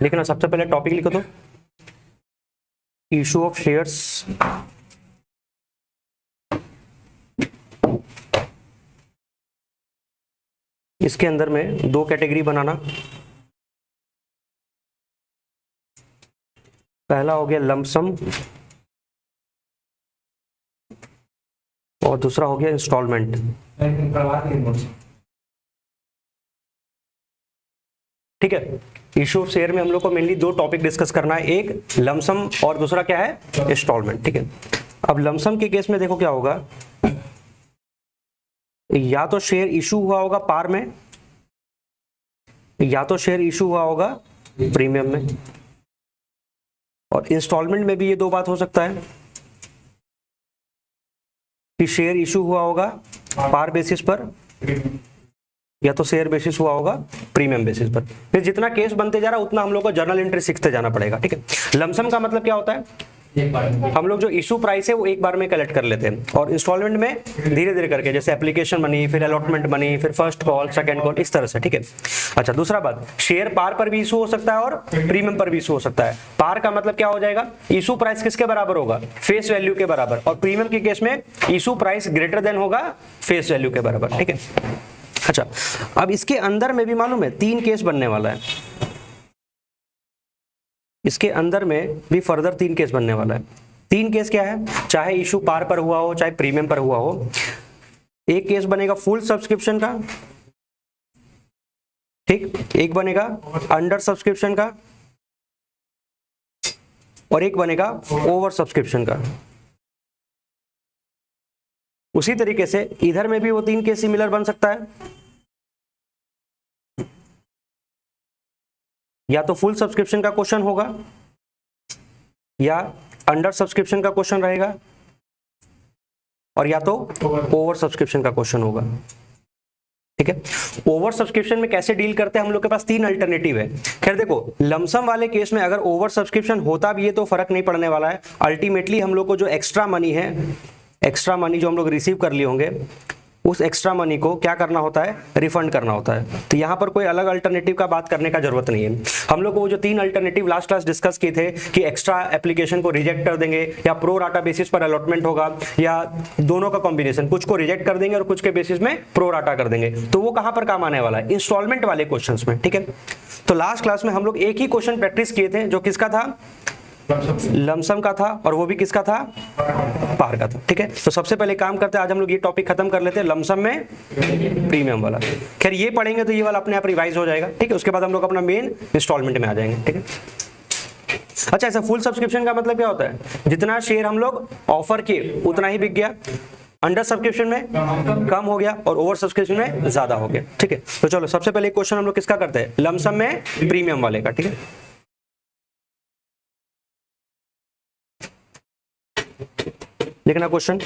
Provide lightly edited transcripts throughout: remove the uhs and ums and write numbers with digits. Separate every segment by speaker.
Speaker 1: लिखना, सबसे पहले टॉपिक लिखो तो इशू ऑफ शेयर्स। इसके अंदर में दो कैटेगरी बनाना। पहला हो गया लमसम और दूसरा हो गया इंस्टॉलमेंट। ठीक है, इशू ऑफ शेयर में हम लोग को मेनली दो टॉपिक डिस्कस करना है, एक लमसम और दूसरा क्या है, इंस्टॉलमेंट। ठीक है, अब लमसम के केस में देखो क्या होगा, या तो शेयर इशू हुआ होगा पार में, या तो शेयर इशू हुआ होगा प्रीमियम में। और इंस्टॉलमेंट में भी ये दो बात हो सकता है कि शेयर इशू हुआ होगा पार बेसिस पर, या तो शेयर बेसिस हुआ होगा प्रीमियम बेसिस पर। फिर जितना केस बनते जा रहा है उतना हम लोग को जर्नल एंट्री सीखते जाना पड़ेगा। ठीक है, लमसम का मतलब क्या होता है, हम लोग जो इशू प्राइस है वो एक बार में कलेक्ट कर लेते हैं, और इंस्टॉलमेंट में धीरे धीरे करके, जैसे एप्लीकेशन मनी, फिर अलॉटमेंट मनी, फिर फर्स्ट कॉल, सेकंड कॉल, इस तरह से। ठीक है, अच्छा दूसरा बात, शेयर पार पर भी इशू हो सकता है और प्रीमियम पर भी इशू हो सकता है। पार का मतलब क्या हो जाएगा, इशू प्राइस किसके बराबर होगा, फेस वैल्यू के बराबर, और प्रीमियम के केस में इशू प्राइस ग्रेटर देन होगा फेस वैल्यू के बराबर। ठीक है, अच्छा अब इसके अंदर में भी मालूम है 3 केस बनने वाला है, इसके अंदर में भी फर्दर 3 केस बनने वाला है। 3 केस क्या है, चाहे इशू पार पर हुआ हो चाहे प्रीमियम पर हुआ हो। एक केस बनेगा फुल सब्सक्रिप्शन का, ठीक, एक बनेगा अंडर सब्सक्रिप्शन का, और एक बनेगा ओवर सब्सक्रिप्शन का। उसी तरीके से इधर में भी वो 3 केस सिमिलर बन सकता है, या तो फुल सब्सक्रिप्शन का क्वेश्चन होगा, या अंडर सब्सक्रिप्शन का क्वेश्चन रहेगा, और या तो ओवर सब्सक्रिप्शन का क्वेश्चन होगा। ठीक है, ओवर सब्सक्रिप्शन में कैसे डील करते हैं, हम लोग के पास 3 अल्टरनेटिव है। खैर देखो, लमसम वाले केस में अगर ओवर सब्सक्रिप्शन होता भी है तो फर्क नहीं पड़ने वाला है। अल्टीमेटली हम लोग को जो एक्स्ट्रा मनी है, एक्स्ट्रा मनी जो हम लोग रिसीव कर लिए होंगे, उस एक्स्ट्रा मनी को क्या करना होता है, रिफंड करना होता है। तो यहाँ पर कोई अलग अल्टरनेटिव का बात करने का जरूरत नहीं है। हम लोग को वो जो 3 अल्टरनेटिव लास्ट क्लास डिस्कस किए थे कि एक्स्ट्रा एप्लीकेशन को रिजेक्ट कर देंगे, या प्रो राटा बेसिस पर अलॉटमेंट होगा, या दोनों का कॉम्बिनेशन, कुछ को रिजेक्ट कर देंगे और कुछ के बेसिस में प्रो राटा कर देंगे, तो वो कहां पर काम आने वाला है, इंस्टॉलमेंट वाले क्वेश्चन में। ठीक है, तो लास्ट क्लास में हम लोग एक ही क्वेश्चन प्रैक्टिस किए थे जो किसका था, लमसम का था, और वो भी किसका था, पार का था। ठीक है, तो सबसे पहले काम करते हैं, आज हम लोग ये टॉपिक खत्म कर लेते हैं, लमसम में प्रीमियम वाला। खैर ये पढ़ेंगे तो ये वाला अपने आप रिवाइज हो जाएगा। ठीक है, उसके बाद हम लोग अपना मेन इंस्टॉलमेंट में आ जाएंगे। ठीक है, अच्छा ऐसा फुल सब्सक्रिप्शन का मतलब क्या होता है, जितना शेयर हम लोग ऑफर किए उतना ही बिक गया, अंडर सब्सक्रिप्शन में कम हो गया, और ओवर सब्सक्रिप्शन में ज्यादा हो गया। ठीक है, तो चलो सबसे पहले क्वेश्चन हम लोग किसका करते हैं, लमसम में प्रीमियम वाले का। ठीक है, लिखना क्वेश्चन,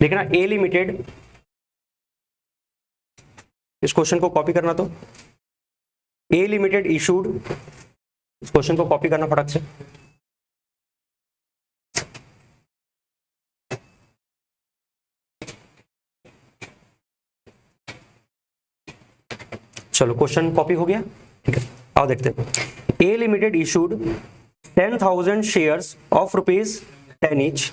Speaker 1: लिखना ए लिमिटेड, इस क्वेश्चन को कॉपी करना, तो ए लिमिटेड इशूड, इस क्वेश्चन को कॉपी करना फटाक से। चलो क्वेश्चन कॉपी हो गया। ठीक है, आओ देखते हैं। A Limited issued 10,000 shares of ₹10 each.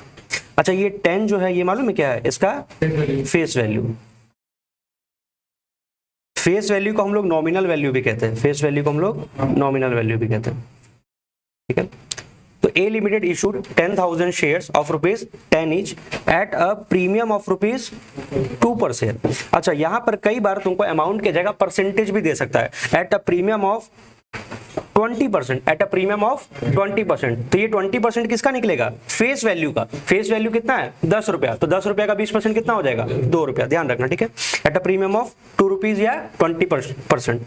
Speaker 1: अच्छा ये 10 जो है ये मालूम है क्या है, इसका फेस वैल्यू। फेस वैल्यू को हम लोग नॉमिनल वैल्यू भी कहते हैं, फेस वैल्यू को हम लोग नॉमिनल वैल्यू भी कहते हैं। ठीक है, तो A Limited issued 10,000 shares of ₹10 each at a premium of ₹2 per share. अच्छा यहाँ पर कई बार तुमको अमाउंट की जगह परसेंटेज भी दे सकता है, eight a premium of 20%, eight a premium of 20%। तो ये 20% किसका निकलेगा, फेस वैल्यू का। फेस वैल्यू कितना है, 10 रुपया, तो 10 रुपया का 20% कितना हो जाएगा, 2 रुपया, ध्यान रखना। ठीक है, एट अ प्रीमियम ऑफ ₹2 या 20%।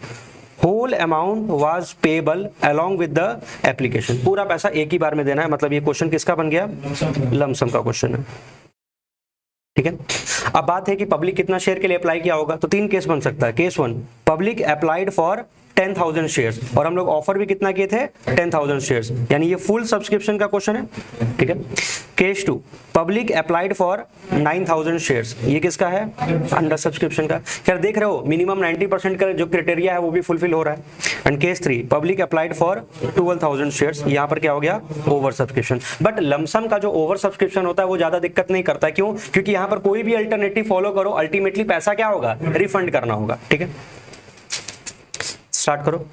Speaker 1: Whole amount was payable along with the application. पूरा पैसा एक ही बार में देना है, मतलब ये क्वेश्चन किसका बन गया, लमसम का क्वेश्चन है। ठीक है। अब बात है कि पब्लिक कितना शेयर के लिए अप्लाई किया होगा, तो 3 केस बन सकता है। Case 1, public applied for 10,000 shares, और हम लोग ऑफर भी कितना किए थे, 10,000 शेयर्स, यानी ये फुल सब्सक्रिप्शन का क्वेश्चन है, ठीक है। Case 2, public applied for 9,000 shares, ये किसका है, अंडर सब्सक्रिप्शन का। खैर देख रहे हो मिनिमम 90% का जो क्राइटेरिया है वो भी फुलफिल हो रहा है। And case 3, public applied for 12,000 shares, यहाँ पर क्या हो गया, ओवर सब्सक्रिप्शन। बट लमसम का जो ओवर सब्सक्रिप्शन होता है वो ज्यादा दिक्कत नहीं करता, क्यों, क्योंकि यहाँ पर कोई भी अल्टरनेटिव फॉलो करो, अल्टीमेटली पैसा क्या होगा, रिफंड करना होगा, ठीक है। स्टार्ट करो।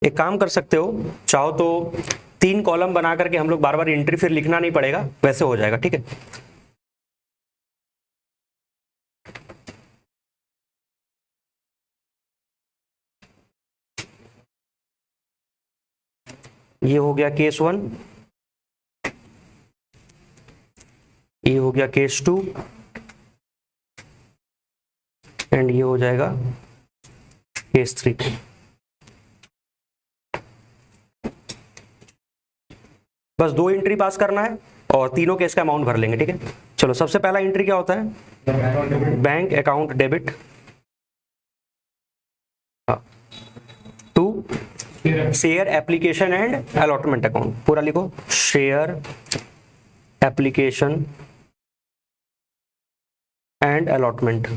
Speaker 1: एक काम कर सकते हो, चाहो तो 3 कॉलम बना करके हम लोग बार बार एंट्री फिर लिखना नहीं पड़ेगा, वैसे हो जाएगा, ठीक है। ये हो गया केस 1, ये हो गया केस 2, एंड ये हो जाएगा केस 3। बस 2 एंट्री पास करना है और तीनों केस का अमाउंट भर लेंगे, ठीक है। चलो सबसे पहला एंट्री क्या होता है, bank account debit to share application and allotment account, पूरा लिखो, शेयर एप्लीकेशन एंड अलॉटमेंट।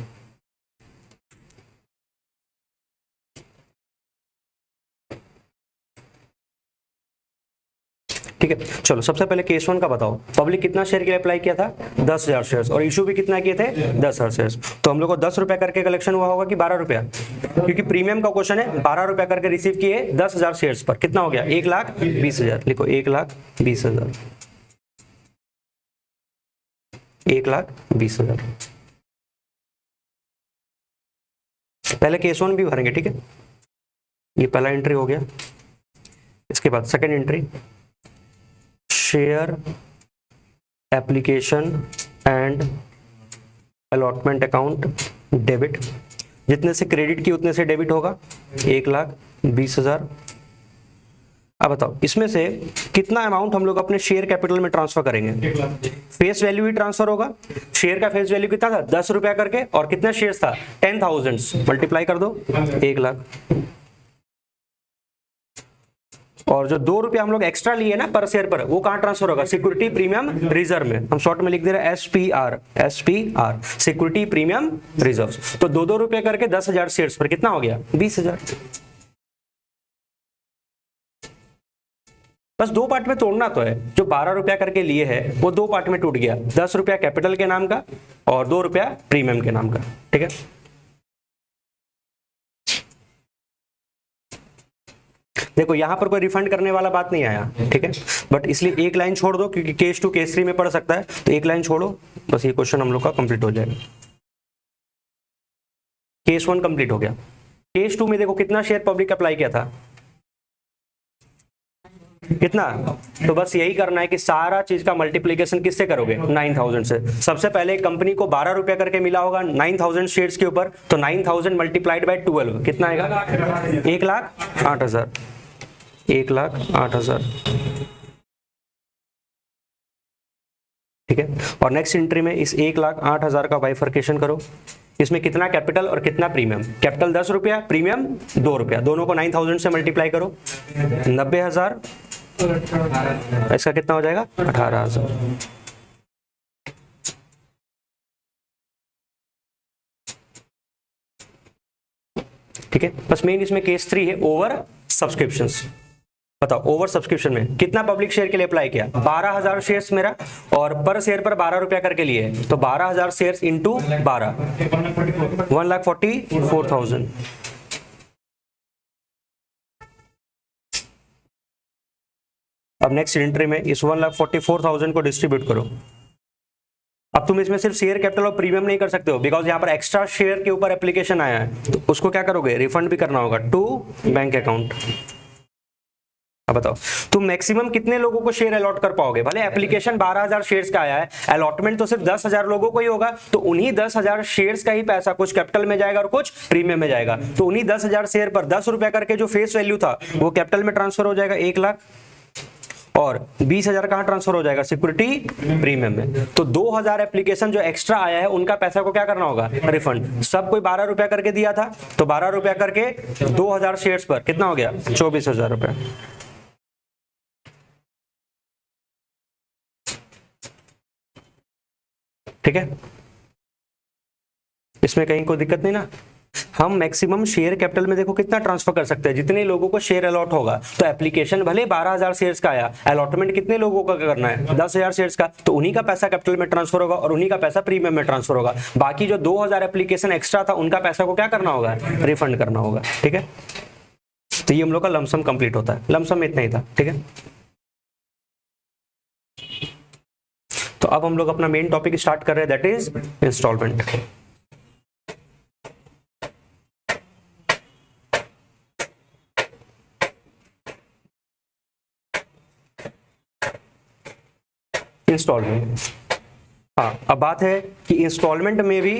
Speaker 1: ठीक है। चलो सबसे पहले केस 1 का बताओ, पब्लिक कितना शेयर के लिए अप्लाई किया था, 10,000 शेयर्स, और इशू भी कितना किए थे, 10,000 शेयर्स। तो हम लोग को 10 रुपए करके कलेक्शन हुआ होगा कि 12 रुपया, क्योंकि प्रीमियम का क्वेश्चन है। 12 रुपया करके रिसीव किए 10,000 शेयर्स पर, कितना हो गया, 1,20,000, लिखो 1,20,000, 1,20,000। पहले केस 1 भी भरेंगे, ठीक है। ये पहला एंट्री हो गया। इसके बाद second entry, share application and allotment account debit, जितने से क्रेडिट की उतने से डेबिट होगा, 1,20,000। अब बताओ इसमें से कितना अमाउंट हम लोग अपने शेयर कैपिटल में ट्रांसफर करेंगे, फेस वैल्यू ही ट्रांसफर होगा। शेयर का फेस वैल्यू कितना था, 10 रुपया करके, और कितना शेयर था, 10,000, मल्टीप्लाई कर दो 1,00,000। और जो 2 रुपया हम लोग एक्स्ट्रा लिए ना पर शेयर पर, वो कहां ट्रांसफर होगा, सिक्योरिटी प्रीमियम रिजर्व में। हम शॉर्ट में लिख दे रहे हैं SPR, सिक्योरिटी प्रीमियम रिजर्व। तो 2-2 रुपया करके 10,000 शेयर्स पर कितना हो गया, 20,000। बस 2 पार्ट में तोड़ना तो है। जो 12 रुपया करके लिए है वो 2 पार्ट में टूट गया, 10 रुपया कैपिटल के नाम का और 2 रुपया प्रीमियम के नाम का, ठीक है। देखो यहां पर कोई रिफंड करने वाला बात नहीं आया, ठीक है। बट इसलिए एक लाइन छोड़ दो, क्योंकि केस 2 केस 3 में पड़ सकता है, तो एक लाइन छोड़ो, बस ये क्वेश्चन हम लोग का कंप्लीट हो जाएगा। केस 1 कंप्लीट हो गया। केस 2 में देखो कितना शेयर पब्लिक अप्लाई किया था, कितना, तो बस यही करना है कि सारा चीज का मल्टीप्लीकेशन किससे करोगे, 9,000 से। सबसे पहले कंपनी को 12 रुपया करके मिला होगा 9,000 शेयर्स के ऊपर, तो 9,000 मल्टीप्लाइड बाय 12 कितना आएगा, 1,08,000, 1,08,000, ठीक है। और नेक्स्ट एंट्री में इस 1,08,000 का बाइफर्केशन करो। इसमें कितना कैपिटल और कितना प्रीमियम, कैपिटल 10 रुपया, प्रीमियम 2 रुपया, दोनों को 9,000 से मल्टीप्लाई करो, 90,000, इसका कितना हो जाएगा, 18,000। ठीक है। बस मेन इसमें केस 3 है, ओवर सब्सक्रिप्शंस। बताओ ओवर सब्सक्रिप्शन में कितना पब्लिक शेयर के लिए अप्लाई किया, 12,000 शेयर्स मेरा, और पर शेयर पर 12 रुपया करके लिए, तो 12,000 शेयर्स इंटू 12, 1,44,000। अब नेक्स्ट एंट्री में इस 1,44,000 को डिस्ट्रीब्यूट करो। अब तुम इसमें सिर्फ शेयर कैपिटल और प्रीमियम नहीं कर सकते हो, बिकॉज यहाँ पर एक्स्ट्रा शेयर के ऊपर एप्लीकेशन आया है, तो उसको क्या करोगे, रिफंड भी करना होगा टू बैंक अकाउंट। अब बताओ तुम मैक्सिमम कितने लोगों को शेयर अलॉट कर पाओगे? भले एप्लीकेशन 12,000 शेयर्स का आया है, अलॉटमेंट तो सिर्फ 10,000 लोगों को ही होगा, तो उन्हीं 10,000 शेयर्स का ही पैसा कुछ कैपिटल में जाएगा और कुछ प्रीमियम में जाएगा। तो उन्हीं 10,000 शेयर पर 10 रुपया करके जो फेस वैल्यू था वो कैपिटल में ट्रांसफर हो जाएगा 1 लाख, और 20,000 कहां ट्रांसफर हो जाएगा? सिक्योरिटी प्रीमियम में। तो 2,000 एप्लीकेशन जो एक्स्ट्रा आया है उनका पैसा को क्या करना होगा? रिफंड। सब कोई 12 रुपया करके दिया था, तो 12 रुपया करके 2,000 शेयर्स पर कितना हो गया? 24,000 रुपया। ठीक है, इसमें कहीं कोई दिक्कत नहीं ना। हम मैक्सिमम शेयर कैपिटल में देखो कितना ट्रांसफर कर सकते हैं, जितने लोगों को शेयर अलॉट होगा। तो एप्लीकेशन भले 12,000 शेयर्स का आया, अलॉटमेंट कितने लोगों का करना है? 10,000 शेयर्स का, तो उन्हीं का पैसा कैपिटल में ट्रांसफर होगा और उन्हीं का पैसा प्रीमियम में ट्रांसफर होगा। बाकी जो 2,000 एप्लीकेशन एक्स्ट्रा था उनका पैसा को क्या करना होगा? रिफंड करना होगा। ठीक है, तो ये हम लोग का लमसम कंप्लीट होता है। लमसम में इतना ही था। ठीक है, तो अब हम लोग अपना मेन टॉपिक स्टार्ट कर रहे हैं, दैट इज इंस्टॉलमेंट। इंस्टॉलमेंट, हाँ, अब बात है कि इंस्टॉलमेंट में भी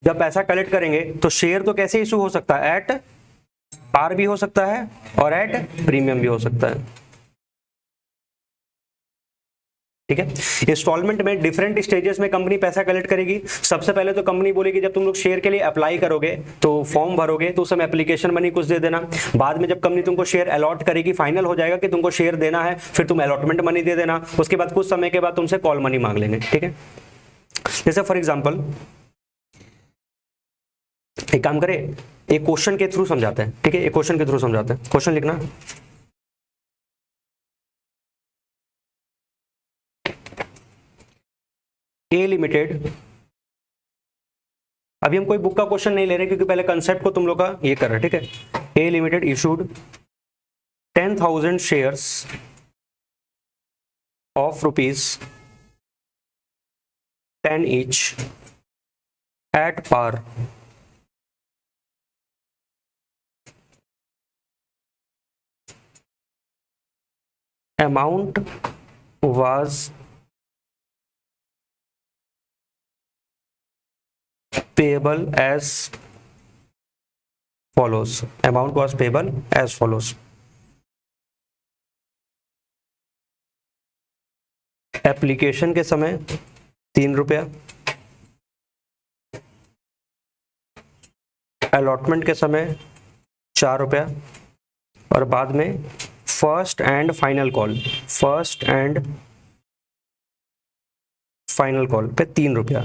Speaker 1: जब पैसा कलेक्ट करेंगे तो शेयर तो कैसे इशू हो सकता है? एट पार भी हो सकता है और एट प्रीमियम भी हो सकता है। ठीक है, इंस्टॉलमेंट में डिफरेंट स्टेजेस में कंपनी पैसा कलेक्ट करेगी। सबसे पहले तो कंपनी बोलेगी जब तुम लोग शेयर के लिए अप्लाई करोगे तो फॉर्म भरोगे तो उस समय एप्लीकेशन मनी कुछ दे देना। बाद में जब कंपनी तुमको शेयर अलॉट करेगी, फाइनल हो जाएगा कि तुमको शेयर देना है, फिर तुम अलॉटमेंट मनी दे देना। उसके बाद कुछ समय के बाद तुमसे कॉल मनी मांग लेंगे। ठीक है, जैसे फॉर एग्जाम्पल एक काम करें, एक क्वेश्चन के थ्रू समझाते हैं। ठीक है, एक क्वेश्चन के थ्रू समझाते हैं। क्वेश्चन लिखना, ए लिमिटेड, अभी हम कोई बुक का क्वेश्चन नहीं ले रहे क्योंकि पहले कंसेप्ट को तुम लोग का ये कर रहे हैं। ठीक है, A Limited issued 10,000 shares of ₹10 each at par amount was payable as follows. Amount was payable as follows. Application के समय 3 रुपया, अलॉटमेंट के समय 4 रुपया, और बाद में फर्स्ट एंड फाइनल कॉल पे 3 रुपया।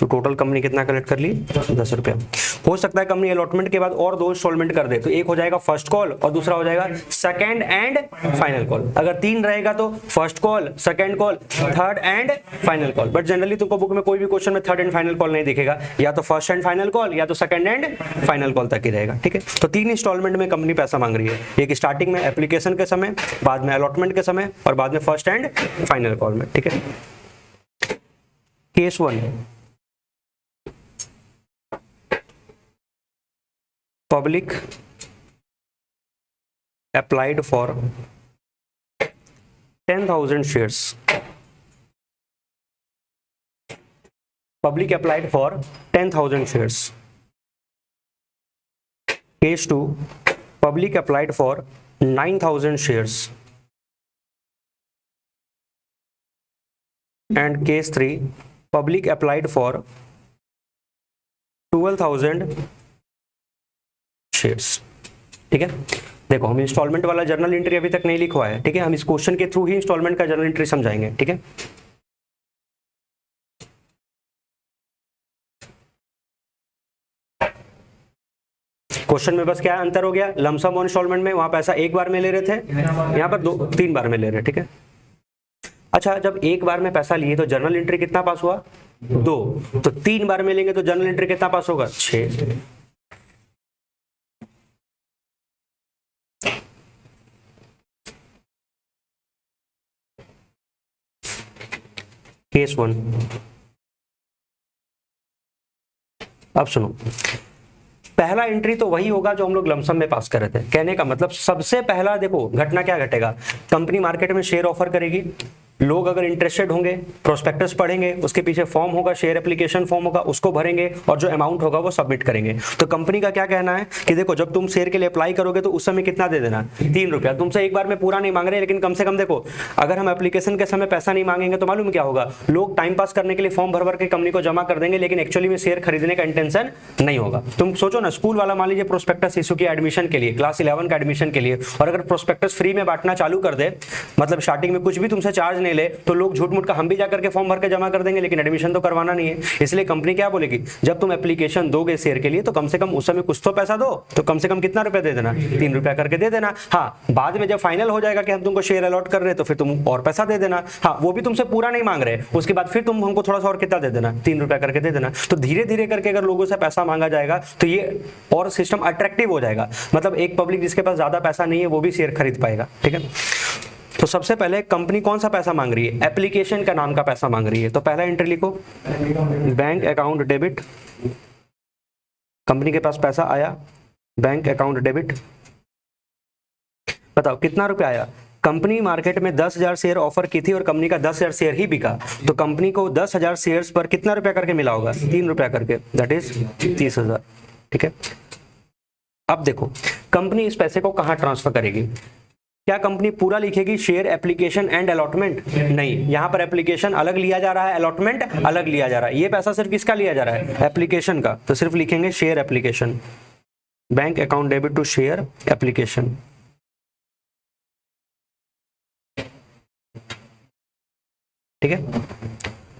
Speaker 1: तो टोटल कंपनी कितना कलेक्ट कर ली? 10 रुपया। हो सकता है कंपनी अलॉटमेंट के बाद और 2 इंस्टॉलमेंट कर दे, तो एक हो जाएगा फर्स्ट कॉल और दूसरा हो जाएगा सेकंड एंड फाइनल कॉल। अगर 3 रहेगा तो first call, second call, third and final call. But generally तुमको बुक में कोई भी क्वेश्चन में थर्ड एंड फाइनल कॉल नहीं दिखेगा, या तो फर्स्ट एंड फाइनल कॉल या तो सेकंड एंड फाइनल कॉल तक ही रहेगा। ठीक है, तो 3 इंस्टॉलमेंट में कंपनी पैसा मांग रही है, एक स्टार्टिंग में एप्लीकेशन के समय, बाद में अलॉटमेंट के समय और बाद में फर्स्ट एंड फाइनल कॉल में। ठीक है, case 1, public applied for 10,000 shares. Public applied for 10,000 shares. Case 2, public applied for 9,000 shares. And case 3, public applied for 12,000 shares. ठीक है, देखो हम इंस्टॉलमेंट वाला जर्नल एंट्री अभी तक नहीं लिखवा है। ठीक है, हम इस क्वेश्चन के थ्रू ही इंस्टॉलमेंट का जर्नल एंट्री समझाएंगे। ठीक है, क्वेश्चन में बस क्या अंतर हो गया, लमसम और इंस्टॉलमेंट में वहां पैसा एक बार में ले रहे थे, यहाँ पर 3 बार में ले रहे। ठीक है, अच्छा, जब एक बार में पैसा लिए तो जर्नल एंट्री कितना पास हुआ? 2। तो 3 बार में लेंगे तो जर्नल एंट्री कितना पास होगा? 6। केस 1, अब सुनो, पहला एंट्री तो वही होगा जो हम लोग लमसम में पास कर रहे थे। कहने का मतलब सबसे पहला देखो घटना क्या घटेगा, कंपनी मार्केट में शेयर ऑफर करेगी, लोग अगर इंटरेस्टेड होंगे प्रोस्पेक्टस पढ़ेंगे, उसके पीछे फॉर्म होगा, शेयर एप्लीकेशन फॉर्म होगा, उसको भरेंगे और जो अमाउंट होगा वो सबमिट करेंगे। तो कंपनी का क्या कहना है कि देखो जब तुम शेयर के लिए अप्लाई करोगे तो उस समय कितना दे देना, 3 रुपया। तुमसे एक बार में पूरा नहीं मांग रहे, लेकिन कम से कम देखो अगर हम एप्लीकेशन के समय पैसा नहीं मांगेंगे तो मालूम क्या होगा, लोग टाइम पास करने के लिए फॉर्म भर भर के कंपनी को जमा कर देंगे, लेकिन एक्चुअली में शेयर खरीदने का इंटेंशन नहीं होगा। तुम सोचो ना, स्कूल वाला मान लीजिए प्रोस्पेक्टस इशू किया एडमिशन के लिए, क्लास 11 का एडमिशन के लिए, और अगर प्रोस्पेक्टस फ्री में बांटना चालू कर दे, मतलब स्टार्टिंग में कुछ भी तुमसे चार्ज नहीं ले, तो लोग झूठ मूठ का हम भी जाकर के फॉर्म भर के जमा कर देंगे, लेकिन एडमिशन तो करवाना नहीं है। इसलिए कंपनी क्या बोलेगी, जब तुम एप्लीकेशन दोगे शेयर के लिए तो कम से कम उस समय कुछ तो पैसा दो, तो कम से कम कितना रुपया दे देना, 3 रुपया करके दे देना। हाँ, बाद में जब फाइनल हो जाएगा कि हम तुमको शेयर अलॉट कर रहे हैं तो फिर तुम और पैसा दे देना। हाँ, वो भी तुमसे पूरा नहीं मांग रहे, उसके बाद फिर तुम हमको थोड़ा सा और कितना दे देना, 3 रुपया करके दे देना। तो धीरे धीरे करके अगर लोगों से पैसा मांगा जाएगा तो ये और सिस्टम अट्रैक्टिव हो जाएगा, मतलब एक पब्लिक जिसके पास ज्यादा पैसा नहीं है वो भी शेयर खरीद पाएगा। ठीक है, तो सबसे पहले कंपनी कौन सा पैसा मांग रही है, एप्लीकेशन का नाम का पैसा मांग रही है। तो पहला एंट्री लिखो, बैंक अकाउंट डेबिट, कंपनी के पास पैसा आया, बैंक अकाउंट डेबिट। बताओ कितना रुपया आया, कंपनी मार्केट में 10,000 शेयर ऑफर की थी और कंपनी का 10,000 शेयर ही बिका, तो कंपनी को 10,000 शेयर्स पर कितना रुपया करके मिला होगा, 3 रुपया करके, दैट इज 30,000। ठीक है, अब देखो कंपनी इस पैसे को कहां ट्रांसफर करेगी, क्या कंपनी पूरा लिखेगी शेयर एप्लीकेशन एंड अलॉटमेंट, नहीं, यहां पर एप्लीकेशन अलग लिया जा रहा है, अलॉटमेंट अलग लिया जा रहा है। ये पैसा सिर्फ किसका लिया जा रहा है, एप्लीकेशन का, तो सिर्फ लिखेंगे share application, bank account debit to share application. ठीक है,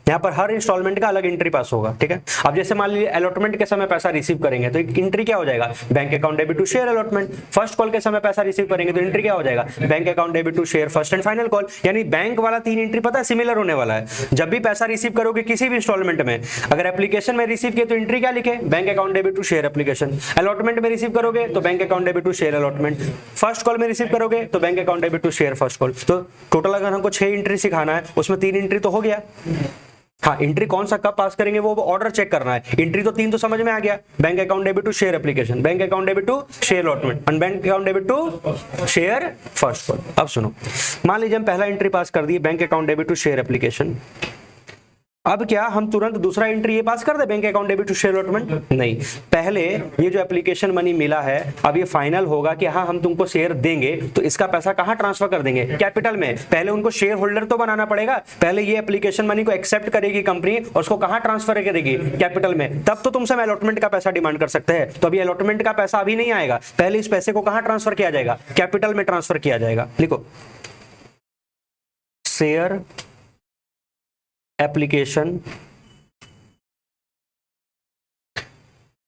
Speaker 1: यहाँ पर हर इंस्टॉलमेंट का अलग एंट्री पास होगा। ठीक है, अब जैसे मान लीजिए अलॉटमेंट के समय पैसा रिसीव करेंगे तो एक एंट्री क्या हो जाएगा, bank account debit to share allotment. First call के समय पैसा रिसीव करेंगे तो एंट्री क्या हो जाएगा, bank account debit to share first and final call. यानी बैंक वाला 3 एंट्री पता है सिमिलर होने वाला है। जब भी पैसा रिसीव करोगे किसी भी इंस्टॉलमेंट में, अगर एप्लीकेशन में रिसीव किए तो एंट्री क्या लिखे, bank account debit to share application. Allotment में रिसीव करोगे तो bank account debit to share allotment. First call में रिसीव करोगे तो bank account debit to share first call. तो टोटल अगर हमको 6 एंट्री सिखाना है उसमें 3 एंट्री तो हो गया। हाँ, एंट्री कौन सा कब पास करेंगे वो ऑर्डर चेक करना है। एंट्री तो 3 तो समझ में आ गया, bank account debit to share application, bank account debit to share allotment and bank account debit to share first call. अब सुनो, मान लीजिए हम पहला एंट्री पास कर दिए bank account debit to share application, अब क्या हम तुरंत दूसरा एंट्री ये पास कर दे bank account debit to share allotment, नहीं, पहले ये जो एप्लीकेशन मनी मिला है अब ये फाइनल होगा कि हाँ हम तुमको शेयर देंगे, तो इसका पैसा कहाँ ट्रांसफर कर देंगे, कैपिटल में। पहले उनको शेयर होल्डर तो बनाना पड़ेगा, पहले ये एप्लीकेशन मनी को एक्सेप्ट करेगी कंपनी और उसको कहाँ ट्रांसफर करेगी, कैपिटल में, तब तो तुमसे अलॉटमेंट का पैसा डिमांड कर सकते हैं। तो अभी अलॉटमेंट का पैसा अभी नहीं आएगा, पहले इस पैसे को कहाँ ट्रांसफर किया जाएगा, कैपिटल में ट्रांसफर किया जाएगा। लिखो शेयर एप्लीकेशन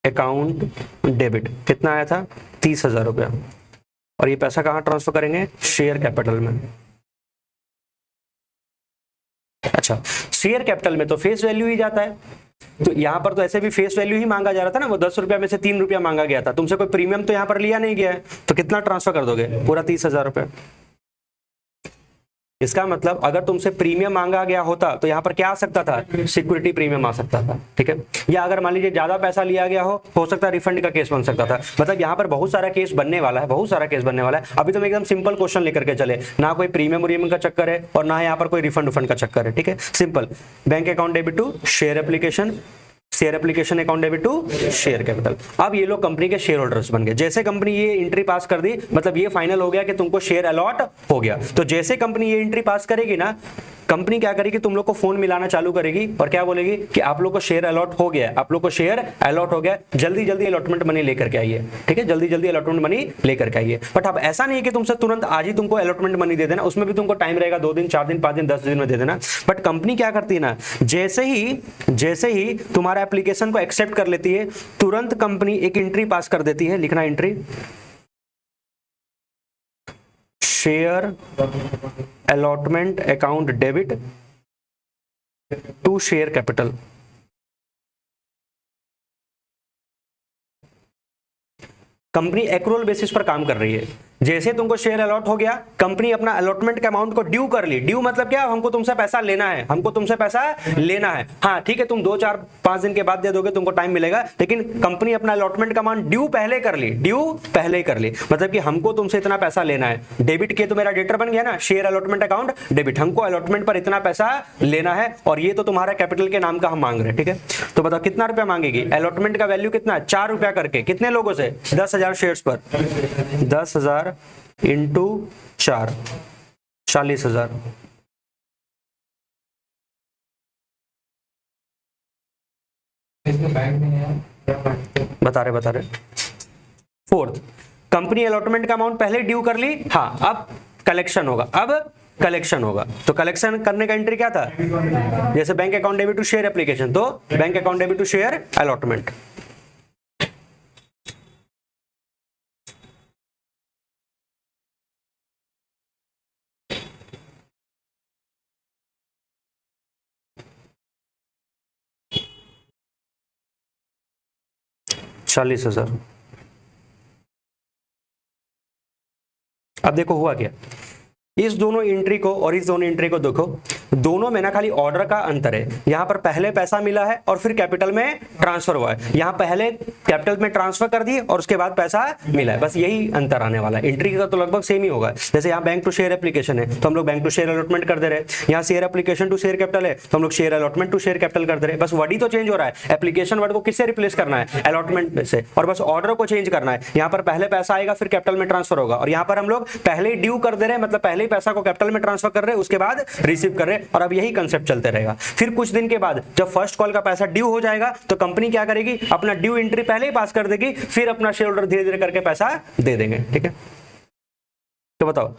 Speaker 1: अकाउंट डेबिट, कितना आया था 30,000 रुपया, और ये पैसा कहां ट्रांसफर करेंगे, शेयर कैपिटल में। अच्छा, शेयर कैपिटल में तो फेस वैल्यू ही जाता है, तो यहां पर तो ऐसे भी फेस वैल्यू ही मांगा जा रहा था ना, वो 10 रुपया में से 3 रुपया मांगा गया था, तुमसे कोई प्रीमियम तो यहां पर लिया नहीं गया है, तो कितना ट्रांसफर कर दोगे, पूरा 30,000 रुपया। इसका मतलब अगर तुमसे प्रीमियम मांगा गया होता तो यहाँ पर क्या आ सकता था, सिक्योरिटी प्रीमियम आ सकता था। ठीक है, या अगर मान लीजिए ज्यादा पैसा लिया गया हो सकता है रिफंड का केस बन सकता था। मतलब यहाँ पर बहुत सारा केस बनने वाला है, बहुत सारा केस बनने वाला है। अभी तो एकदम सिंपल क्वेश्चन लेकर के चले, ना कोई प्रीमियम का चक्कर है और ना यहाँ पर कोई रिफंड का चक्कर है। ठीक है, simple, bank account debit to share application, share application account debit to share capital. अब ये लोग कंपनी के शेयर होल्डर्स बन गए। जैसे कंपनी ये एंट्री पास कर दी, मतलब ये फाइनल हो गया कि तुमको शेयर अलॉट हो गया। तो जैसे कंपनी ये एंट्री पास करेगी ना, कंपनी क्या करेगी, तुम लोग को फोन मिलाना चालू करेगी और क्या बोलेगी कि आप लोग को शेयर अलॉट हो गया, आप लोग को शेयर अलॉट हो गया, जल्दी जल्दी अलॉटमेंट मनी लेकर के आइए। ठीक है, जल्दी जल्दी अलॉटमेंट मनी लेकर के आइए। बट अब ऐसा नहीं है कि तुमसे तुरंत आज ही तुमको अलॉटमेंट मनी दे देना, उसमें भी तुमको टाइम रहेगा, 2 दिन 4 दिन 5 दिन 10 दिन में दे देना। बट कंपनी क्या करती है ना, जैसे ही तुम्हारा एप्लीकेशन को एक्सेप्ट कर लेती है, तुरंत कंपनी एक एंट्री पास कर देती है। लिखना entry, share allotment account debit to share capital. Company accrual basis पर काम कर रही है। जैसे तुमको शेयर अलॉट हो गया, कंपनी अपना अलॉटमेंट के अमाउंट को ड्यू कर ली। ड्यू मतलब क्या, हमको तुमसे पैसा लेना है, हमको तुमसे पैसा लेना है। हाँ ठीक है, तुम 2 4 5 दिन के बाद दे दोगे, तुमको टाइम मिलेगा, लेकिन कंपनी अपना अलॉटमेंट का अमाउंट ड्यू पहले कर ली, ड्यू पहले कर ली, मतलब कि हमको तुमसे इतना पैसा लेना है। डेबिट के तो मेरा डेटर बन गया ना, शेयर अलॉटमेंट अकाउंट डेबिट, हमको अलॉटमेंट पर इतना पैसा लेना है, और ये तो तुम्हारा कैपिटल के नाम का हम मांग रहे हैं। ठीक है, तो बताओ कितना रुपया मांगेगी? अलॉटमेंट का वैल्यू कितना है? 4 रुपया करके। कितने लोगों से? 10,000 शेयर्स पर। 10,000 इंटू 4, 40,000। बता रहे। फोर्थ, कंपनी अलॉटमेंट का अमाउंट पहले ड्यू कर ली, हाँ अब कलेक्शन होगा, अब कलेक्शन होगा। तो कलेक्शन करने का एंट्री क्या था? जैसे bank account debit to share application, तो bank account debit to share allotment. $40,000। अब देखो हुआ क्या, इस दोनों एंट्री को और इस दोनों एंट्री को देखो, दोनों में ना खाली ऑर्डर का अंतर है। यहां पर पहले पैसा मिला है और फिर कैपिटल में ट्रांसफर हुआ है, यहां पहले कैपिटल में ट्रांसफर कर दिए और उसके बाद पैसा मिला है, बस यही अंतर आने वाला है। एंट्री का तो लगभग सेम ही होगा। जैसे यहाँ बैंक टू शेयर एप्लीकेशन है तो हम लोग बैंक टू शेयर अलॉटमेंट कर दे रहे हैं, यहाँ share application to share capital है तो हम लोग share allotment to share capital कर दे रहे हैं, बस वर्ड ही तो चेंज हो रहा है। एप्लीकेशन वर्ड को किससे रिप्लेस करना है? अलॉटमेंट से, और बस ऑर्डर को चेंज करना है। यहाँ पर पहले पैसा आएगा फिर कैपिटल में ट्रांसफर होगा, और यहाँ पर हम लोग पहले ही ड्यू कर दे रहे हैं, मतलब पहले ही पैसा को कैपिटल में ट्रांसफर कर रहे हैं, उसके बाद रिसीव कर रहे हैं, और अब यही कंसेप्ट चलते रहेगा। फिर कुछ दिन के बाद जब फर्स्ट कॉल का पैसा ड्यू हो जाएगा तो कंपनी क्या करेगी? अपना ड्यू एंट्री पहले ही पास कर देगी, फिर अपना शेयर होल्डर धीरे धीरे करके पैसा दे देंगे। ठीक है, तो बताओ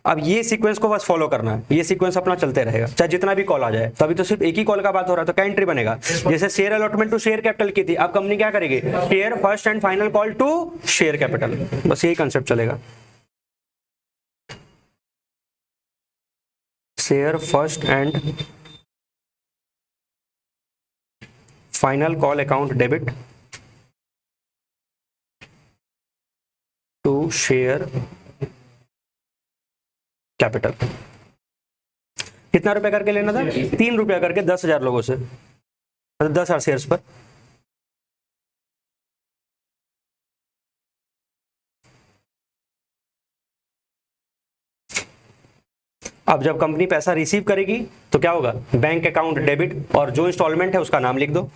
Speaker 1: अब ये सीक्वेंस को बस फॉलो करना है, ये सीक्वेंस अपना चलते रहेगा चाहे जितना भी कॉल आ जाए। तो अभी तो सिर्फ एक ही कॉल का बात हो रहा है, तो क्या एंट्री बनेगा? जैसे share allotment to share capital की थी, अब कंपनी क्या करेगी? Share first and final call to share capital, बस यही कंसेप्ट चलेगा। Share first and final call account debit to share capital. कितना रुपया करके लेना था? 3 रुपया करके 10,000 लोगों से, मतलब 10,000 शेयर्स पर। अब जब कंपनी पैसा रिसीव करेगी तो क्या होगा? बैंक अकाउंट डेबिट, और जो इंस्टॉलमेंट है उसका नाम लिख दो।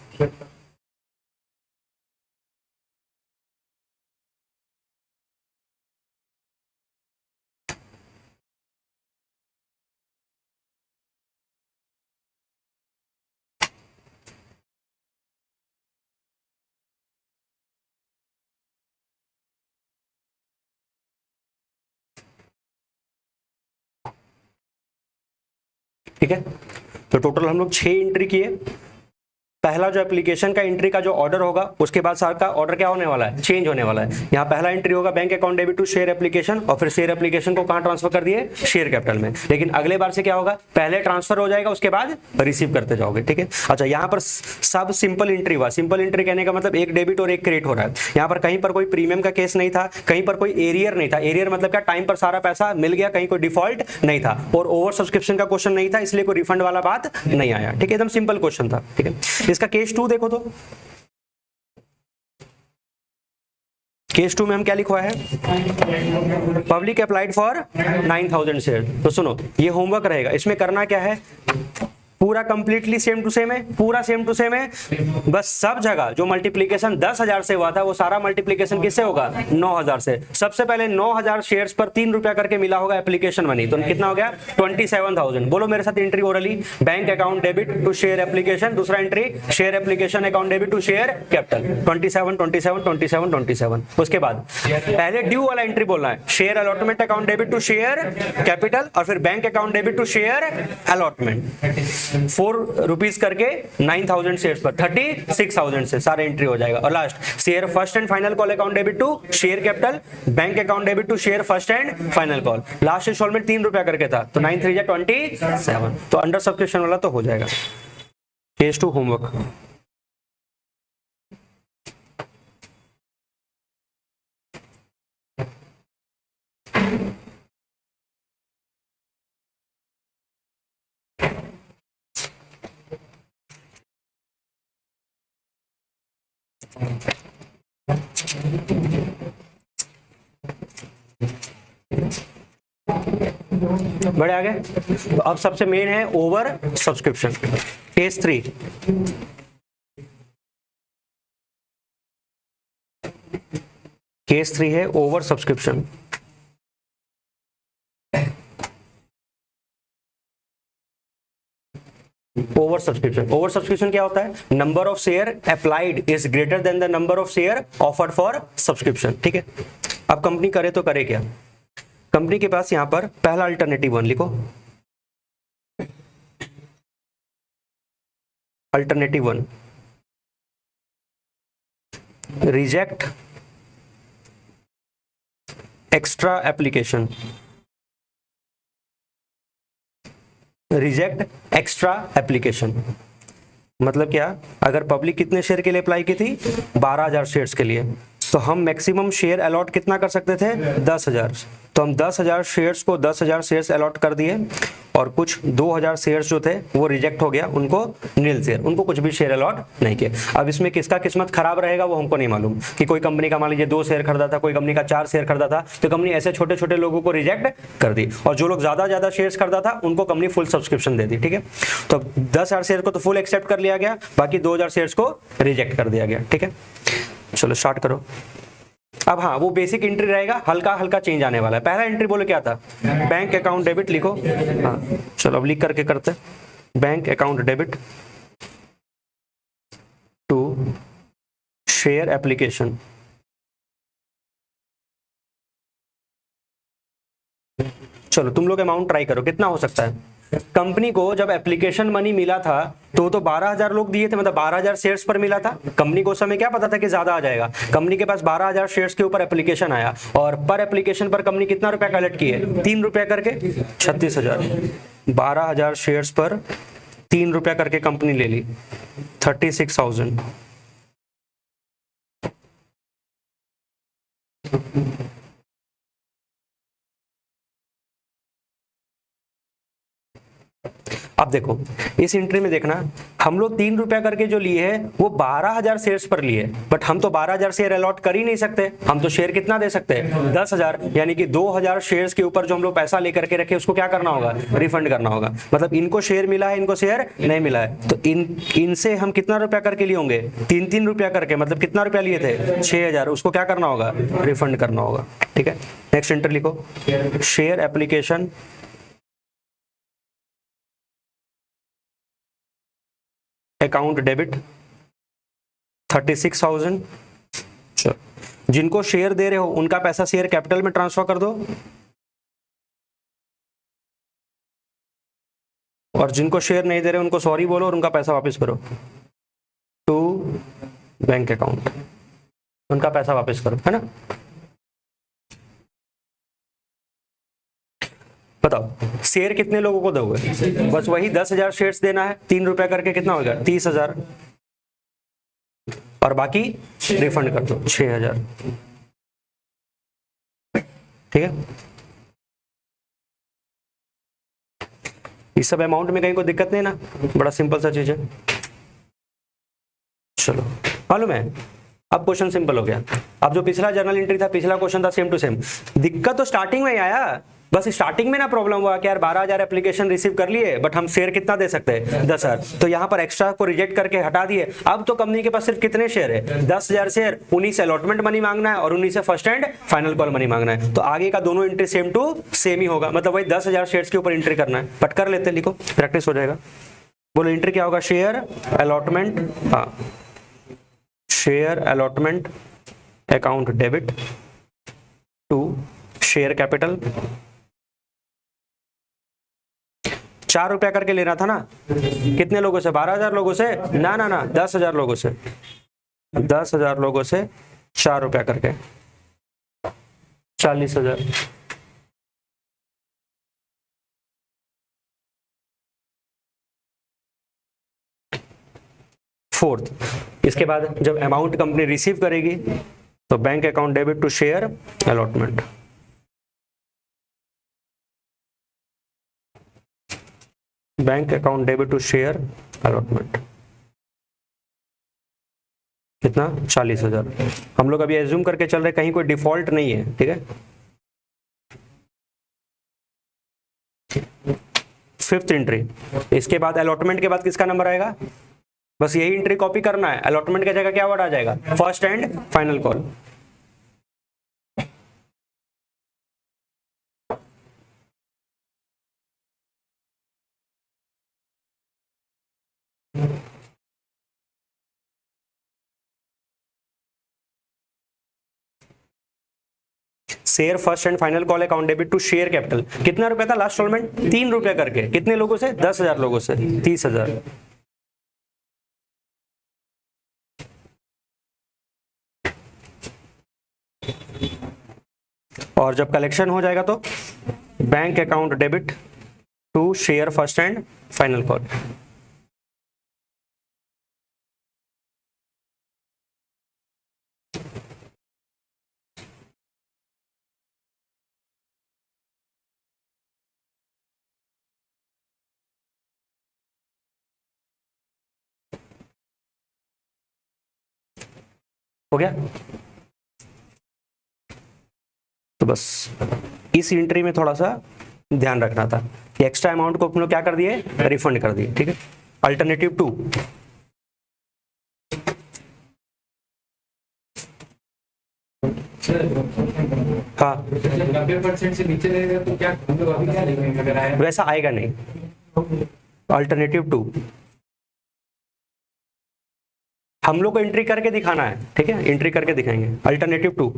Speaker 1: ठीक है, तो टोटल हम लोग 6 एंट्री किए। पहला जो एप्लीकेशन का एंट्री का जो ऑर्डर होगा, उसके बाद सारा का ऑर्डर क्या होने वाला है? चेंज होने वाला है। यहाँ पहला एंट्री होगा bank account debit to share application, और फिर शेयर एप्लीकेशन को कहाँ ट्रांसफर कर दिए? शेयर कैपिटल में। लेकिन अगले बार से क्या होगा? पहले ट्रांसफर हो जाएगा, उसके बाद रिसीव करते जाओगे। ठीक है, अच्छा यहाँ पर सब सिंपल एंट्री हुआ। सिंपल एंट्री कहने का मतलब एक डेबिट और एक क्रेडिट हो रहा है। यहाँ पर कहीं पर कोई प्रीमियम का केस नहीं था, कहीं पर कोई एरियर नहीं था। एरियर मतलब क्या? टाइम पर सारा पैसा मिल गया, कहीं कोई डिफॉल्ट नहीं था, और ओवर सब्सक्रिप्शन का क्वेश्चन नहीं था, इसलिए कोई रिफंड वाला बात नहीं आया। ठीक है, एकदम सिंपल क्वेश्चन था। ठीक है, इसका केस 2 देखो, तो केस 2 में हम क्या लिखवा है? Public applied for 9,000 share. तो सुनो, ये होमवर्क रहेगा, इसमें करना क्या है? पूरा कंप्लीटली सेम टू सेम है, पूरा सेम टू सेम है, बस सब जगह जो मल्टीप्लीकेशन 10,000 से हुआ था वो सारा मल्टीप्लीकेशन किससे होगा? 9,000 से। सबसे पहले 9,000 शेयर्स पर 3 रुपया करके मिला होगा एप्लीकेशन मनी, तो कितना हो गया? 27,000। बोलो मेरे साथ entry orally, bank account debit to share application. दूसरा entry share application account debit to share capital, 27, 27, 27, 27। उसके बाद पहले ड्यू वाला एंट्री बोलना है, share allotment account debit to share capital, और फिर bank account debit to share allotment. 4 rupees करके 9,000 शेयर्स पर 36,000 से सारा एंट्री हो जाएगा। और last share first and final call account debit to share capital, bank account debit to share first and final call. Last instalment 3 रुपया करके था, तो 9 3 27, तो अंडर सब्सक्रिप्शन वाला तो हो जाएगा। Case 2 homework. बड़े आगे। तो अब सबसे मेन है ओवर सब्सक्रिप्शन। केस 3, केस 3 है over subscription. Over subscription, over subscription क्या होता है? Number of share applied is greater than the number of share offered for subscription. ठीक है, अब कंपनी करे तो करे क्या? कंपनी के पास यहां पर पहला अल्टरनेटिव 1 लिखो, alternative 1, reject extra application, reject extra application मतलब क्या? अगर पब्लिक कितने शेयर के लिए अप्लाई की थी? 12,000 शेयर्स के लिए, तो हम मैक्सिमम शेयर अलॉट कितना कर सकते थे? 10,000। तो हम 10,000 शेयर्स को 10,000 शेयर्स अलॉट कर दिए, और कुछ 2,000 शेयर्स जो थे वो रिजेक्ट हो गया, उनको नील शेयर, उनको कुछ भी शेयर अलॉट नहीं किए। अब इसमें किसका किस्मत खराब रहेगा वो हमको नहीं मालूम, कि कोई कंपनी का मान लीजिए 2 शेयर खरीदा था, कोई कंपनी का 4 शेयर खरीदा था, तो कंपनी ऐसे छोटे छोटे लोगों को रिजेक्ट कर दी, और जो लोग ज्यादा शेयर्स खरीदा था उनको कंपनी फुल सब्सक्रिप्शन दे दी। ठीक है, तो 10,000 शेयर को तो फुल एक्सेप्ट कर लिया गया, बाकी 2,000 शेयर्स को रिजेक्ट कर दिया गया। ठीक है, चलो स्टार्ट करो। अब हाँ, वो बेसिक एंट्री रहेगा, हल्का हल्का चेंज आने वाला है। पहला एंट्री बोले क्या था? बैंक अकाउंट डेबिट लिखो। हाँ चलो अब लिख करके करते, bank account debit to share application. चलो तुम लोग अमाउंट ट्राई करो, कितना हो सकता है? कंपनी को जब एप्लीकेशन मनी मिला था तो 12,000 लोग दिए थे, मतलब 12,000 शेयर्स पर मिला था। कंपनी को उस समय क्या पता था कि ज्यादा आ जाएगा? कंपनी के पास 12,000 शेयर्स के ऊपर एप्लीकेशन आया, और पर एप्लीकेशन पर कंपनी कितना रुपया कलेक्ट किए? 3 रुपया करके, 36,000। 12,000 शेयर्स पर 3 रुपया करके कंपनी ले ली, 36,000। अब देखो इस एंट्री में देखना, हम लोग 3 रुपया करके जो लिए है वो 12,000 शेयर्स पर लिए, बट हम तो 12,000 शेयर अलॉट कर ही नहीं सकते। हम तो शेयर कितना दे सकते हैं? 10,000, यानी कि 2,000 शेयर्स के ऊपर जो हम लोग पैसा लेकर के रखे उसको क्या करना होगा? रिफंड करना होगा। मतलब इनको शेयर मिला है, इनको शेयर नहीं मिला है, तो इनसे हम कितना रुपया करके लिए होंगे? 3-3 रुपया करके, मतलब कितना रुपया लिए थे? 6,000, उसको क्या करना होगा? रिफंड करना होगा। ठीक है, नेक्स्ट एंट्री लिखो, शेयर एप्लीकेशन अकाउंट डेबिट 36,000। जिनको शेयर दे रहे हो उनका पैसा शेयर कैपिटल में ट्रांसफर कर दो, और जिनको शेयर नहीं दे रहे उनको सॉरी बोलो और उनका पैसा वापस करो टू बैंक अकाउंट, उनका पैसा वापस करो, है ना? बताओ शेयर कितने लोगों को दोगे? बस वही 10,000 शेयर्स देना है, 3 रुपया करके, कितना होगा? 30,000, और बाकी रिफंड कर दो 6,000। ठीक है, इस सब अमाउंट में कहीं कोई दिक्कत नहीं ना? बड़ा सिंपल सा चीज है। चलो मालूम है, अब क्वेश्चन सिंपल हो गया। अब जो पिछला जर्नल एंट्री था, पिछला क्वेश्चन था सेम टू सेम। दिक्कत तो स्टार्टिंग में ही आया, बस स्टार्टिंग में ना प्रॉब्लम हुआ कि यार 12,000 एप्लीकेशन रिसीव कर लिए, बट हम शेयर कितना दे सकते हैं? 10,000। तो यहाँ पर एक्स्ट्रा को रिजेक्ट करके हटा दिए। अब तो कंपनी के पास सिर्फ कितने शेयर है? 10,000 शेयर। उन्हीं से अलॉटमेंट मनी मांगना है और उन्हीं से first and final call money मांगना है। तो आगे का दोनों एंट्री सेम टू सेम ही होगा, मतलब वही 10,000 शेयर के ऊपर एंट्री करना है। बट कर लेते, लिखो, प्रैक्टिस हो जाएगा। बोलो एंट्री क्या होगा? शेयर अलॉटमेंट, हाँ, share allotment account debit to share capital. 4 रुपया करके लेना था ना? कितने लोगों से? 12,000 लोगों से? ना ना ना, 10,000 लोगों से। 10,000 लोगों से 4 रुपया करके, 40,000। फोर्थ, इसके बाद जब अमाउंट कंपनी रिसीव करेगी तो bank account debit to share allotment. Bank account debit to share allotment. कितना 40,000। हम लोग अभी एज्यूम करके चल रहे, कहीं कोई डिफॉल्ट नहीं है, ठीक है। फिफ्थ एंट्री, इसके बाद अलॉटमेंट के बाद किसका नंबर आएगा, बस यही एंट्री कॉपी करना है। अलॉटमेंट की जगह क्या वर्ड आ जाएगा, first and final call. Share first and final call account debit to share capital. कितना रुपया था लास्ट इंस्टॉलमेंट, 3 रुपया करके। कितने लोगों से, 10,000 लोगों से, 30,000। और जब कलेक्शन हो जाएगा तो bank account debit to share first and final call. हो गया। तो बस इस एंट्री में थोड़ा सा ध्यान रखना था कि एक्स्ट्रा अमाउंट को अपन लोग क्या कर दिए, रिफंड कर दिए, ठीक है। अल्टरनेटिव 2, हाँ
Speaker 2: 90% से नीचे रहेगा तो क्या हम लोग अभी क्या लेंगे अगर आया?
Speaker 1: वैसा आएगा नहीं। अल्टरनेटिव 2 हम लोग को एंट्री करके दिखाना है, ठीक है, एंट्री करके दिखाएंगे। अल्टरनेटिव 2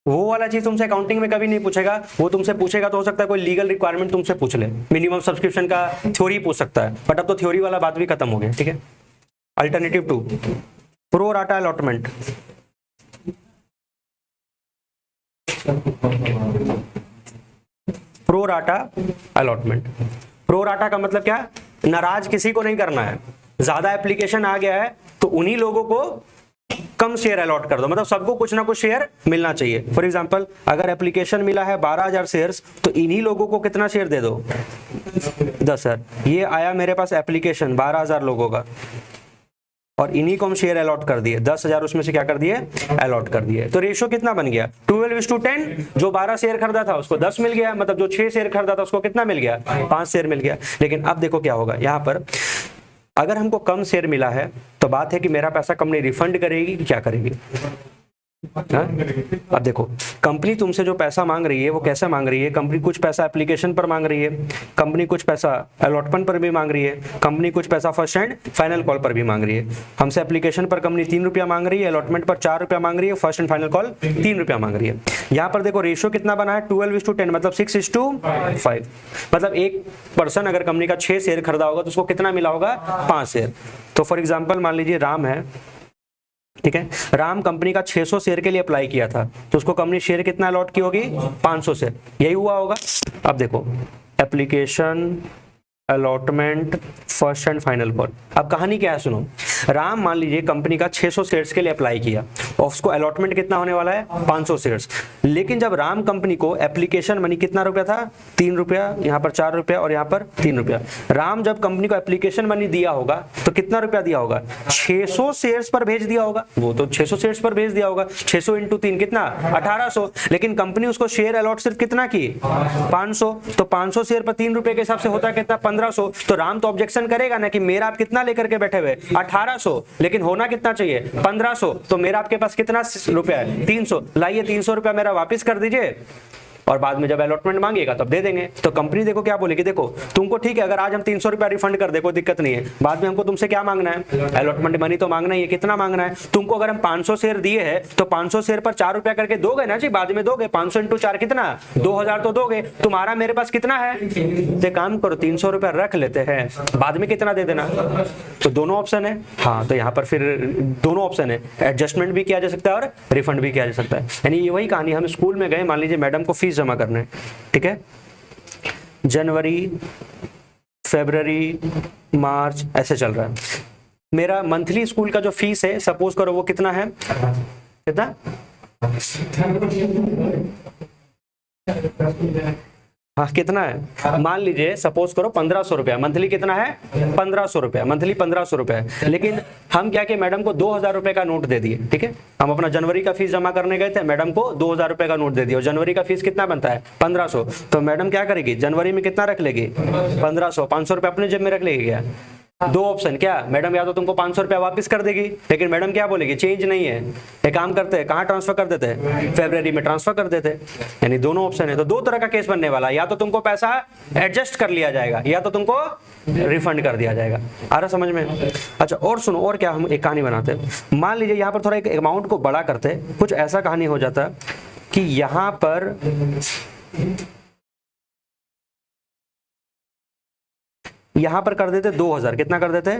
Speaker 1: वो वाला चीज तुमसे अकाउंटिंग में कभी नहीं पूछेगा। वो तुमसे पूछेगा तो हो सकता है कोई लीगल रिक्वायरमेंट तुमसे पूछ ले, मिनिमम सब्सक्रिप्शन का थ्योरी पूछ सकता है, बट अब तो थ्योरी वाला बात भी खत्म हो गया, ठीक है। Alternative 2 pro rata allotment. Pro rata allotment, pro rata का मतलब क्या, नाराज किसी को नहीं करना है। ज्यादा एप्लीकेशन आ गया है तो उन्हीं लोगों को कम शेयर अलॉट कर दो, मतलब सबको कुछ ना कुछ शेयर मिलना चाहिए। फॉर एग्जांपल अगर एप्लीकेशन मिला है 12,000 शेयर्स तो इन्हीं लोगों को कितना शेयर दे दो, 10,000। ये आया मेरे पास एप्लीकेशन 12,000 लोगों का और इन्हीं को हम शेयर अलॉट कर दिए, 10,000 उसमें से क्या कर दिए, अलॉट कर दिए। तो रेशो कितना बन गया, 12:10। जो 12 शेयर खरीदा था उसको 10 मिल गया, मतलब जो 6 शेयर खरीदा था उसको कितना मिल गया, 5 शेयर मिल गया। लेकिन अब देखो क्या होगा यहाँ पर, अगर हमको कम शेयर मिला है तो बात है कि मेरा पैसा कंपनी रिफंड करेगी कि क्या करेगी। हाँ? अब देखो कंपनी तुमसे जो पैसा मांग रही है वो कैसे मांग रही है, कंपनी कुछ पैसा एप्लीकेशन पर मांग रही है, कंपनी कुछ पैसा अलॉटमेंट पर भी मांग रही है, कंपनी कुछ पैसा फर्स्ट एंड फाइनल कॉल पर भी मांग रही है। हमसे एप्लीकेशन पर कंपनी 3 रुपया मांग रही है, अलॉटमेंट पर 4 रुपया मांग रही है, फर्स्ट एंड फाइनल कॉल 3 रुपया मांग रही है। यहाँ पर देखो रेशियो कितना बना है, 12:10, मतलब 6:5। मतलब एक पर्सन अगर कंपनी का 6 शेयर खरीदा होगा तो उसको कितना मिला होगा, 5 शेयर। तो फॉर एग्जाम्पल मान लीजिए राम है, ठीक है, राम कंपनी का 600 शेयर के लिए अप्लाई किया था तो उसको कंपनी शेयर कितना अलॉट की होगी, 500 शेयर, यही हुआ होगा। अब देखो application, allotment, first and final call. अब कहानी क्या है सुनो, राम मान लीजिए कंपनी का 600 शेयर्स के लिए अप्लाई किया और उसको अलॉटमेंट कितना होने वाला है, 500 शेयर्स। लेकिन जब राम कंपनी को एप्लीकेशन मनी कितना रुपया था, 3 रुपया, यहाँ पर 4 रुपया और यहाँ पर 3 रुपया। राम जब कंपनी को एप्लीकेशन मनी दिया होगा तो कितना रुपया दिया होगा, 600 शेयर्स पर भेज दिया होगा। वो तो 600 शेयर्स पर भेज दिया होगा, 600 × 3 कितना, 1800। लेकिन कंपनी उसको शेयर अलॉट सिर्फ कितना की, 500। तो 500 शेयर पर 3 रुपए के हिसाब से होता है कितना, 1500। तो राम तो ऑब्जेक्शन करेगा ना कि मेरा आप कितना लेकर के बैठे हुए, 1800, लेकिन होना कितना चाहिए, 1500। तो मेरा आपके पास कितना रुपया है, 300। लाइए 300 रुपया मेरा वापस कर दीजिए और बाद में जब अलॉटमेंट मांगेगा तब दे देंगे। तो कंपनी देखो क्या बोलेगी, देखो तुमको ठीक है अगर आज हम 300 रुपया रिफंड कर दे कोई दिक्कत नहीं है, बाद में हमको तुमसे क्या मांगना है, अलॉटमेंट मनी तो मांगना ही है। कितना मांगना है तुमको, अगर हम 500 शेयर दिए हैं तो 500 शेयर पर 4 रुपया करके दोगे ना जी, बाद में दोगे। 500 × 4 कितना, 2000 तो दोगे। तुम्हारा मेरे पास कितना है, तो काम करो 300 रुपया रख लेते हैं, बाद में कितना दे देना। तो दोनों ऑप्शन है, हाँ तो यहाँ पर फिर दोनों ऑप्शन है, एडजस्टमेंट भी किया जा सकता है और रिफंड भी किया जा सकता है। यानी ये वही कहानी, हम स्कूल में गए, मान लीजिए मैडम को फीस जमा करना है, ठीक है, जनवरी, फरवरी, मार्च ऐसे चल रहा है। मेरा मंथली स्कूल का जो फीस है सपोज करो वो कितना है, कितना, हाँ कितना है, मान लीजिए सपोज करो 1500 रुपया मंथली, कितना है 1500 रुपया मंथली, 1500 रुपया है। लेकिन हम क्या कि मैडम को 2000 रुपए का नोट दे दिए, ठीक है, हम अपना जनवरी का फीस जमा करने गए थे, मैडम को 2000 रुपए का नोट दे दिया और जनवरी का फीस कितना बनता है 1500। तो मैडम क्या करेगी, जनवरी में कितना रख लेगी 1500, 500 रुपये अपने जेब में रख लेगी। क्या दो ऑप्शन, क्या मैडम या तो तुमको 500 रुपया वापस कर देगी, लेकिन मैडम क्या बोलेगी चेंज नहीं है, एक काम करते हैं कहाँ ट्रांसफर कर देते हैं, फेब्रवरी में ट्रांसफर कर देते हैं। यानी दोनों ऑप्शन है, तो दो तरह का केस बनने वाला है, या तो तुमको पैसा एडजस्ट कर लिया जाएगा या तो तुमको रिफंड कर दिया जाएगा। आ रहा समझ में? अच्छा और सुनो, और क्या, हम एक कहानी बनाते हैं। मान लीजिए यहाँ पर थोड़ा एक अमाउंट को बड़ा करते, कुछ ऐसा कहानी हो जाता कि यहाँ पर कर देते 2000, कितना कर देते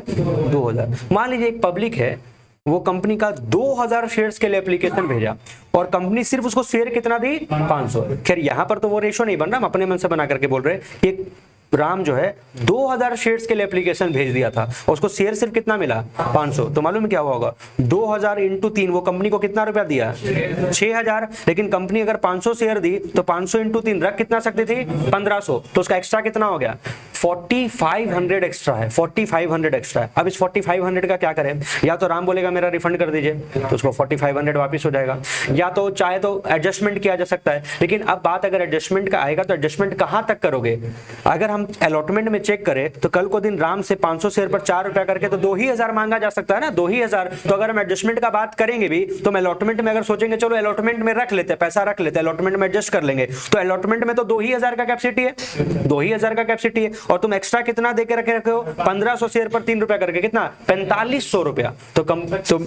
Speaker 1: 2000। मान लीजिए एक पब्लिक है, वो कंपनी का 2000 शेयर्स के लिए एप्लीकेशन भेजा और कंपनी सिर्फ उसको शेयर कितना दी 500। खैर यहाँ पर तो वो रेशो नहीं बन रहा, हम अपने मन से बना करके बोल रहे हैं कि राम जो है 2000 शेयर्स के लिए एप्लीकेशन भेज दिया था, उसको शेयर सिर्फ कितना मिला 500। तो मालूम है क्या हुआ होगा, 2000 इंटू 3, वो कंपनी को कितना रुपया दिया 6000। लेकिन कंपनी अगर 500 शेयर दी तो 500 इंटू 3 रख कितना सकती थी 1500, तो उसका एक्स्ट्रा कितना हो गया 4500 एक्स्ट्रा है, 4500 एक्स्ट्रा है। अब इस 4500 का क्या करें, या तो राम बोलेगा मेरा रिफंड कर दीजिए तो उसको 4500 वापस हो जाएगा, या तो चाहे तो एडजस्टमेंट किया जा सकता है। लेकिन अब बात अगर एडजस्टमेंट का आएगा तो एडजस्टमेंट कहां तक करोगे। अगर हम अलॉटमेंट में चेक करें तो कल को दिन राम से 500 शेयर पर 4 रुपया करके तो 2000 मांगा जा सकता है ना, 2000। तो अगर हम एडजस्टमेंट का बात करेंगे भी तो हम अलॉटमेंट में अगर सोचेंगे चलो अलॉटमेंट में रख लेते, पैसा रख लेते, अलॉटमेंट में एडजस्ट कर लेंगे, तो अलॉटमेंट में तो 2000 का कैपेसिटी है, 2000 का कैपेसिटी है, और तुम एक्स्ट्रा कितना दे के रखे हो 1500 शेयर पर 3 रुपया करके, कितना 4500 रुपया। तो कम तो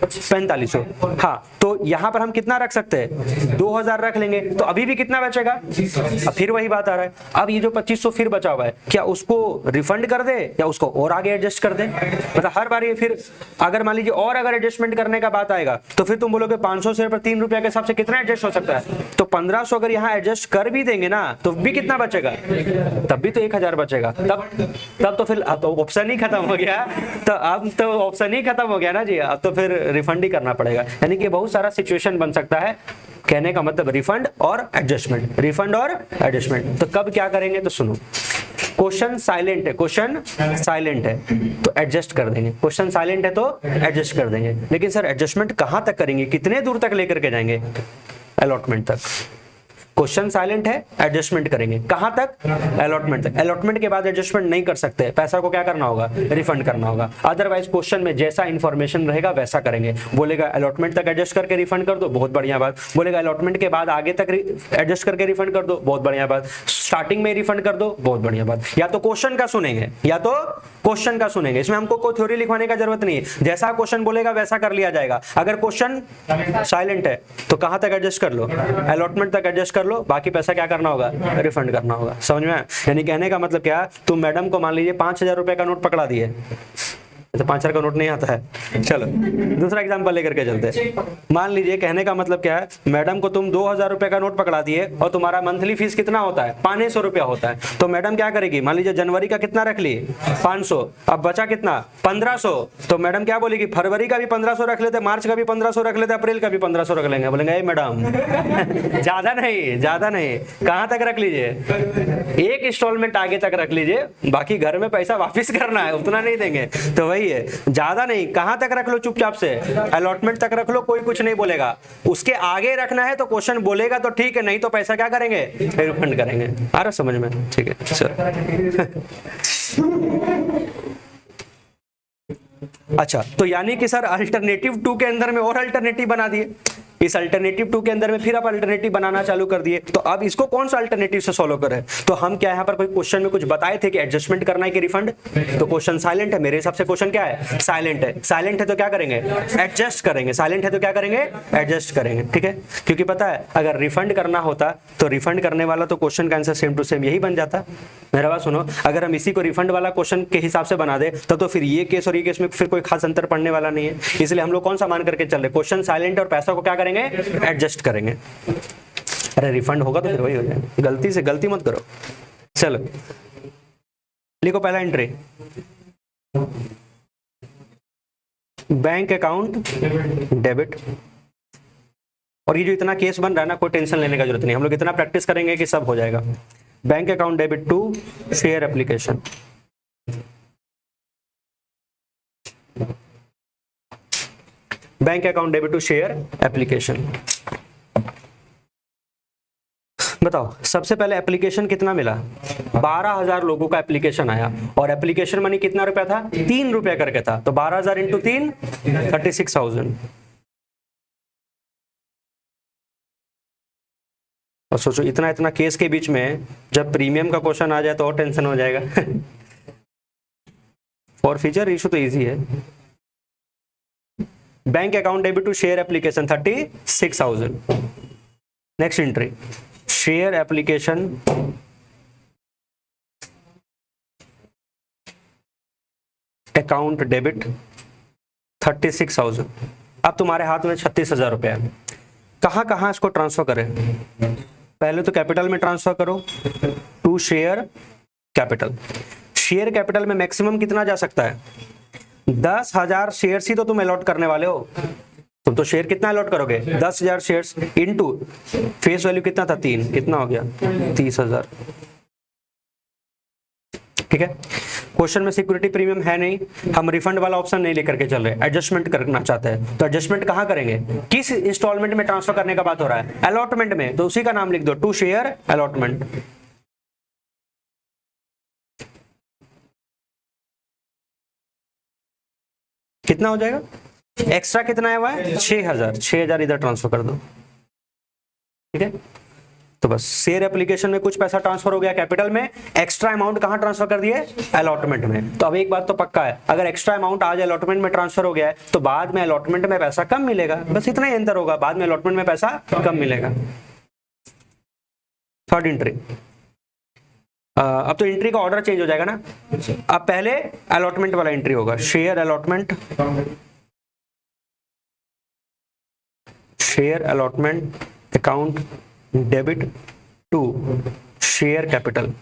Speaker 1: 4500, हाँ। तो यहां पर हम कितना रख सकते हैं 2000 रख लेंगे, तो अभी भी कितना बचेगा, अब फिर वही बात आ रहा है। अब ये जो 2500 फिर बचा हुआ है, क्या उसको रिफंड कर दे या उसको और आगे एडजस्ट कर दे। मतलब हर बार ये फिर अगर मान लीजिए और अगर एडजस्टमेंट करने का बात आएगा तो फिर तुम बोलोगे 500 शेयर पर 3 रुपया के हिसाब से कितना एडजस्ट हो सकता है, तो 1500 अगर यहाँ एडजस्ट कर भी देंगे ना तो भी कितना बचेगा, तब भी तो 1000 बचेगा। तब तो फिर अब तो ऑप्शन ही खत्म हो गया, तो अब तो ऑप्शन ही खत्म हो गया ना जी, अब तो फिर रिफंड ही करना पड़ेगा। यानी कि बहुत सारा सिचुएशन बन सकता है, कहने का मतलब रिफंड और एडजस्टमेंट, रिफंड और एडजस्टमेंट। तो कब क्या करेंगे, तो सुनो, क्वेश्चन साइलेंट है, क्वेश्चन साइलेंट है तो एडजस्ट कर देंगे, क्वेश्चन साइलेंट है तो एडजस्ट कर देंगे। लेकिन सर एडजस्टमेंट कहां तक करेंगे, कितने दूर तक लेकर के जाएंगे, अलॉटमेंट तक। क्वेश्चन साइलेंट है, एडजस्टमेंट करेंगे कहां तक, अलॉटमेंट तक। अलॉटमेंट के बाद एडजस्टमेंट नहीं कर सकते, पैसा को क्या करना होगा, रिफंड करना होगा। अदरवाइज क्वेश्चन में जैसा इंफॉर्मेशन रहेगा वैसा करेंगे। बोलेगा अलॉटमेंट तक एडजस्ट करके रिफंड कर दो, बहुत बढ़िया बात। बोलेगा अलॉटमेंट के बाद आगे तक एडजस्ट करके रिफंड कर दो, बहुत बढ़िया बात। स्टार्टिंग में रिफंड कर दो, बहुत बढ़िया बात। या तो क्वेश्चन का सुनेंगे या तो क्वेश्चन का सुनेंगे, इसमें हमको कोई थ्योरी लिखवाने का जरूरत नहीं है, जैसा क्वेश्चन बोलेगा वैसा कर लिया जाएगा। अगर क्वेश्चन साइलेंट है तो कहां तक एडजस्ट कर लो, अलॉटमेंट तक एडजस्ट कर लो, बाकी पैसा क्या करना होगा, रिफंड करना होगा। समझ में? यानी कहने का मतलब क्या, तुम मैडम को मान लीजिए 5000 रुपए का नोट पकड़ा दिए, तो 5000 का नोट नहीं आता है। चलो दूसरा एग्जांपल लेकर के चलते हैं। मान लीजिए कहने का मतलब क्या है, मैडम को तुम 2000 रुपए का नोट पकड़ा दिए और तुम्हारा मंथली फीस कितना होता है 500 रुपया होता है। तो मैडम क्या करेगी, मान लीजिए जनवरी का कितना रख ली 500, अब बचा कितना 1500। तो मैडम क्या बोलेगी, फरवरी का भी 1500 रख लेते, मार्च का भी 1500 रख लेते, अप्रैल का भी 1500 रख लेंगे। बोलेंगे मैडम ज्यादा नहीं, ज्यादा नहीं, कहां तक रख लीजिए, एक इंस्टॉलमेंट आगे तक रख लीजिए, बाकी घर में पैसा वापिस करना है, उतना नहीं देंगे। तो वही है, ज्यादा नहीं, कहां तक रख लो, चुपचाप से अलॉटमेंट तक रख लो, कोई कुछ नहीं बोलेगा। उसके आगे रखना है तो क्वेश्चन बोलेगा तो ठीक है, नहीं तो पैसा क्या करेंगे, रिफंड करेंगे। आ रहा समझ में? ठीक है सर। अच्छा, तो यानी कि सर अल्टरनेटिव 2 के अंदर में और अल्टरनेटिव बना दिए, इस अल्टरनेटिव 2 के अंदर में फिर आप अल्टरनेटिव बनाना चालू कर दिए। तो अब इसको कौन सा अल्टरनेटिव से सॉल्व करें, तो हम क्या यहाँ पर कोई क्वेश्चन में कुछ बताए थे कि एडजस्टमेंट करना है कि रिफंड, तो क्वेश्चन साइलेंट है, मेरे हिसाब से क्वेश्चन क्या है, साइलेंट है। साइलेंट है तो क्या करेंगे, एडजस्ट करेंगे, साइलेंट है तो क्या करेंगे, एडजस्ट करेंगे। ठीक है, क्योंकि पता है अगर रिफंड करना होता तो रिफंड करने वाला तो क्वेश्चन का आंसर सेम टू सेम यही बन जाता। मेरा बात सुनो, अगर हम इसी को रिफंड वाला क्वेश्चन के हिसाब से बना दे तब तो फिर ये केस और ये केस में फिर कोई खास अंतर पड़ने वाला नहीं है। इसलिए हम लोग कौन सा मान करके चल रहे, क्वेश्चन साइलेंट और पैसा को क्या करेंगे, एडजस्ट करेंगे। अरे रिफंड होगा तो फिर वही हो जाएगा, गलती से गलती मत करो। चलो लिखो पहला एंट्री, बैंक अकाउंट डेबिट, और ये जो इतना केस बन रहा है ना, कोई टेंशन लेने का जरूरत नहीं, हम लोग इतना प्रैक्टिस करेंगे कि सब हो जाएगा। Bank account debit to share application. Bank account debit to share application. बताओ, सबसे पहले एप्लीकेशन कितना मिला? 12,000 लोगों का एप्लीकेशन आया और एप्लीकेशन मनी कितना रुपया था? 3 रुपया करके था। तो 12,000 इंटू 3 36,000। और सोचो इतना इतना केस के बीच में जब प्रीमियम का क्वेश्चन आ जाए तो और टेंशन हो जाएगा। फॉर फ्यूचर इशू तो इजी है। Bank account debit to share application 36,000। Next entry, share application account debit 36,000। अब तुम्हारे हाथ में 36,000 रुपया है। कहां कहां इसको ट्रांसफर करें? पहले तो कैपिटल में ट्रांसफर करो to share capital. Share capital में मैक्सिमम कितना जा सकता है? 10,000 शेयर ही तो तुम अलॉट करने वाले हो। तुम तो शेयर कितना अलॉट करोगे? 10,000 शेयर्स इनटू फेस वैल्यू कितना था? 3, कितना हो गया? 30,000। ठीक है। क्वेश्चन में सिक्योरिटी प्रीमियम है नहीं, हम रिफंड वाला ऑप्शन नहीं लेकर के चल रहे, एडजस्टमेंट करना चाहते हैं। तो एडजस्टमेंट कहां करेंगे? किस इंस्टॉलमेंट में ट्रांसफर करने का बात हो रहा है? अलॉटमेंट में। तो उसी का नाम लिख दो, टू शेयर अलॉटमेंट। कितना हो जाएगा? एक्स्ट्रा कितना है हुआ? 6,000। 6,000 इधर ट्रांसफर कर दो। ठीक है। तो बस शेयर एप्लीकेशन में कुछ पैसा ट्रांसफर हो गया कैपिटल में, एक्स्ट्रा अमाउंट कहां ट्रांसफर कर दिए? अलॉटमेंट में। तो अब एक बात तो पक्का है, अगर एक्स्ट्रा अमाउंट आज अलॉटमेंट में ट्रांसफर हो गया है तो बाद में अलॉटमेंट में पैसा कम मिलेगा। बस इतना ही अंतर होगा, बाद में अलॉटमेंट में पैसा कम मिलेगा। Third entry. अब तो एंट्री का ऑर्डर चेंज हो जाएगा ना। अब पहले अलॉटमेंट वाला एंट्री होगा, share allotment. Share allotment account debit to share capital.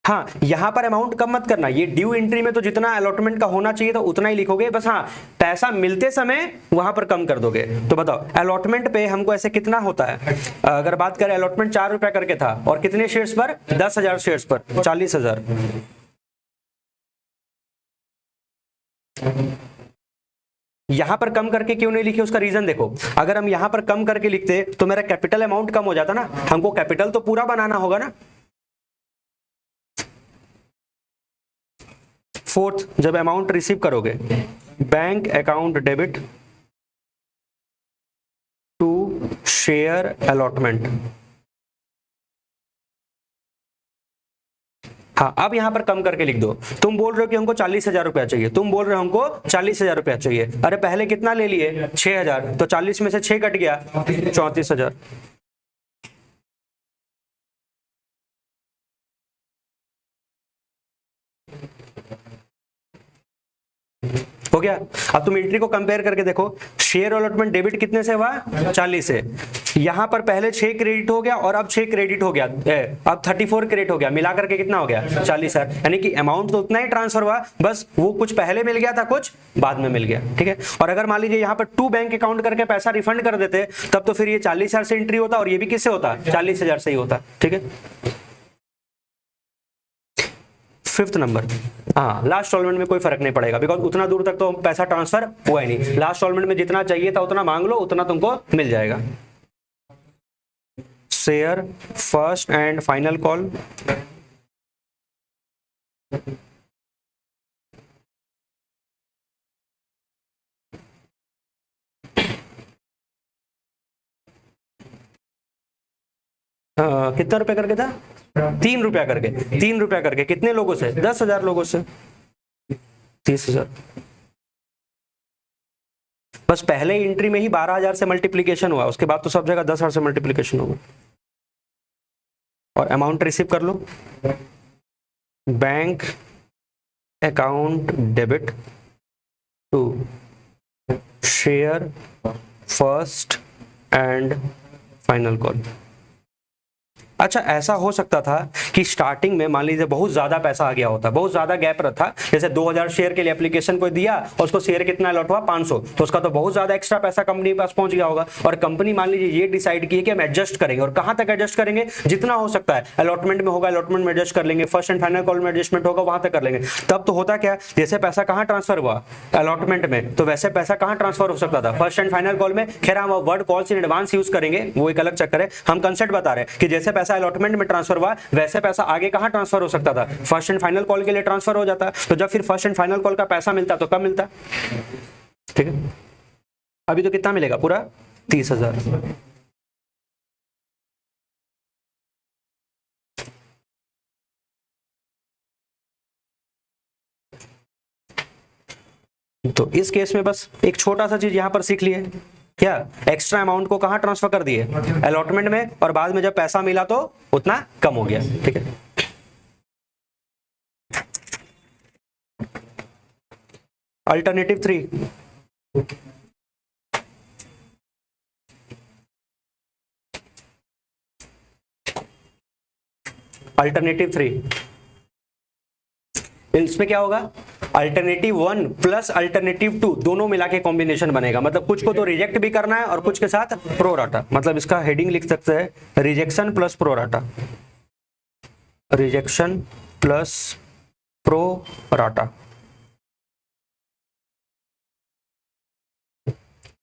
Speaker 1: हाँ, यहां पर अमाउंट कम मत करना। ये ड्यू एंट्री में तो जितना अलॉटमेंट का होना चाहिए तो उतना ही लिखोगे, बस हाँ पैसा मिलते समय वहां पर कम कर दोगे। तो बताओ अलॉटमेंट पे हमको ऐसे कितना होता है? अगर बात करें अलॉटमेंट 4 रुपया करके था और कितने शेयर्स पर? 10,000 शेयर्स पर 40,000। यहां पर कम करके क्यों नहीं लिखे? उसका रीजन देखो, अगर हम यहां पर कम करके लिखते तो मेरा कैपिटल अमाउंट कम हो जाता ना। हमको कैपिटल तो पूरा बनाना होगा ना। फोर्थ, जब अमाउंट रिसीव करोगे, bank account debit to share allotment. हाँ, अब यहां पर कम करके लिख दो। तुम बोल रहे हो कि हमको 40,000 रुपया चाहिए, तुम बोल रहे हो हमको 40,000 रुपया चाहिए। अरे पहले कितना ले लिए? 6,000। तो 40 में से 6 कट गया, 34,000। हो गया। अब तुम एंट्री को कंपेयर करके देखो, शेयर अलॉटमेंट डेबिट कितने से हुआ? 40 से। यहां पर पहले 6 क्रेडिट हो गया और अब 6 क्रेडिट हो गया, अब 34 क्रेडिट हो गया, मिला करके कितना हो गया? 40,000। यानी कि अमाउंट तो उतना ही ट्रांसफर हुआ, बस वो कुछ पहले मिल गया था, कुछ बाद में मिल गया। ठीक है। और अगर मान लीजिए यहाँ पर टू बैंक अकाउंट करके पैसा रिफंड कर देते तब तो फिर ये 40,000 से एंट्री होता और ये भी किससे होता? 40,000 से ही होता। ठीक है। फिफ्थ नंबर, हाँ लास्ट इंस्टॉलमेंट में कोई फर्क नहीं पड़ेगा, बिकॉज उतना दूर तक तो पैसा ट्रांसफर हुआ ही नहीं। लास्ट इंस्टॉलमेंट में जितना चाहिए था उतना मांग लो, उतना तुमको मिल जाएगा। Share first and final call. कितना रुपया करके था? 3 रुपया करके। 3 रुपया करके कितने लोगों से? 10,000 लोगों से 30,000। बस पहले एंट्री में ही 12,000 से मल्टीप्लीकेशन हुआ, उसके बाद तो सब जगह 10,000 से मल्टीप्लीकेशन होगा। और अमाउंट रिसीव कर लो, bank account debit to share first and final call. अच्छा, ऐसा हो सकता था कि स्टार्टिंग में मान लीजिए बहुत ज्यादा पैसा आ गया होता, बहुत ज्यादा गैप रहता, जैसे 2000 शेयर के लिए एप्लीकेशन को दिया और उसको शेयर कितना अलॉट हुआ 500, तो उसका तो बहुत ज्यादा एक्स्ट्रा पैसा कंपनी के पास पहुंच गया होगा। और कंपनी मान लीजिए ये डिसाइड की कि हम एडजस्ट करेंगे, और कहां तक एडजस्ट करेंगे, जितना हो सकता है अलॉटमेंट में होगा अलॉटमेंट में एडजस्ट कर लेंगे, फर्स्ट एंड फाइनल कॉल में एडजस्टमेंट होगा वहां तक कर लेंगे। तब तो होता क्या, जैसे पैसा कहां ट्रांसफर हुआ अलॉटमेंट में, तो वैसे पैसा कहां ट्रांसफर हो सकता था, फर्स्ट एंड फाइनल कॉल में। खैर हम word calls in advance use करेंगे, वो एक अलग चक्कर है, हम कंसेप्ट बता रहे हैं कि जैसे पैसा अलॉटमेंट में ट्रांसफर हुआ वैसे पैसा आगे कहां ट्रांसफर हो सकता था, फर्स्ट एंड फाइनल कॉल के लिए ट्रांसफर हो जाता। तो जब फिर फर्स्ट एंड फाइनल कॉल का पैसा मिलता तो कब मिलता, ठीक है। अभी तो कितना मिलेगा, पूरा 30,000। तो इस केस में बस एक छोटा सा चीज यहां पर सीख लिए, क्या एक्स्ट्रा अमाउंट को कहां ट्रांसफर कर दिए अलॉटमेंट में, और बाद में जब पैसा मिला तो उतना कम हो गया, ठीक है। अल्टरनेटिव 3, अल्टरनेटिव 3 इसमें क्या होगा, अल्टरनेटिव 1 प्लस अल्टरनेटिव 2 दोनों मिला के कॉम्बिनेशन बनेगा। मतलब कुछ को तो रिजेक्ट भी करना है और कुछ के साथ प्रोराटा। मतलब इसका हेडिंग लिख सकते हैं rejection plus pro rata, rejection plus pro rata,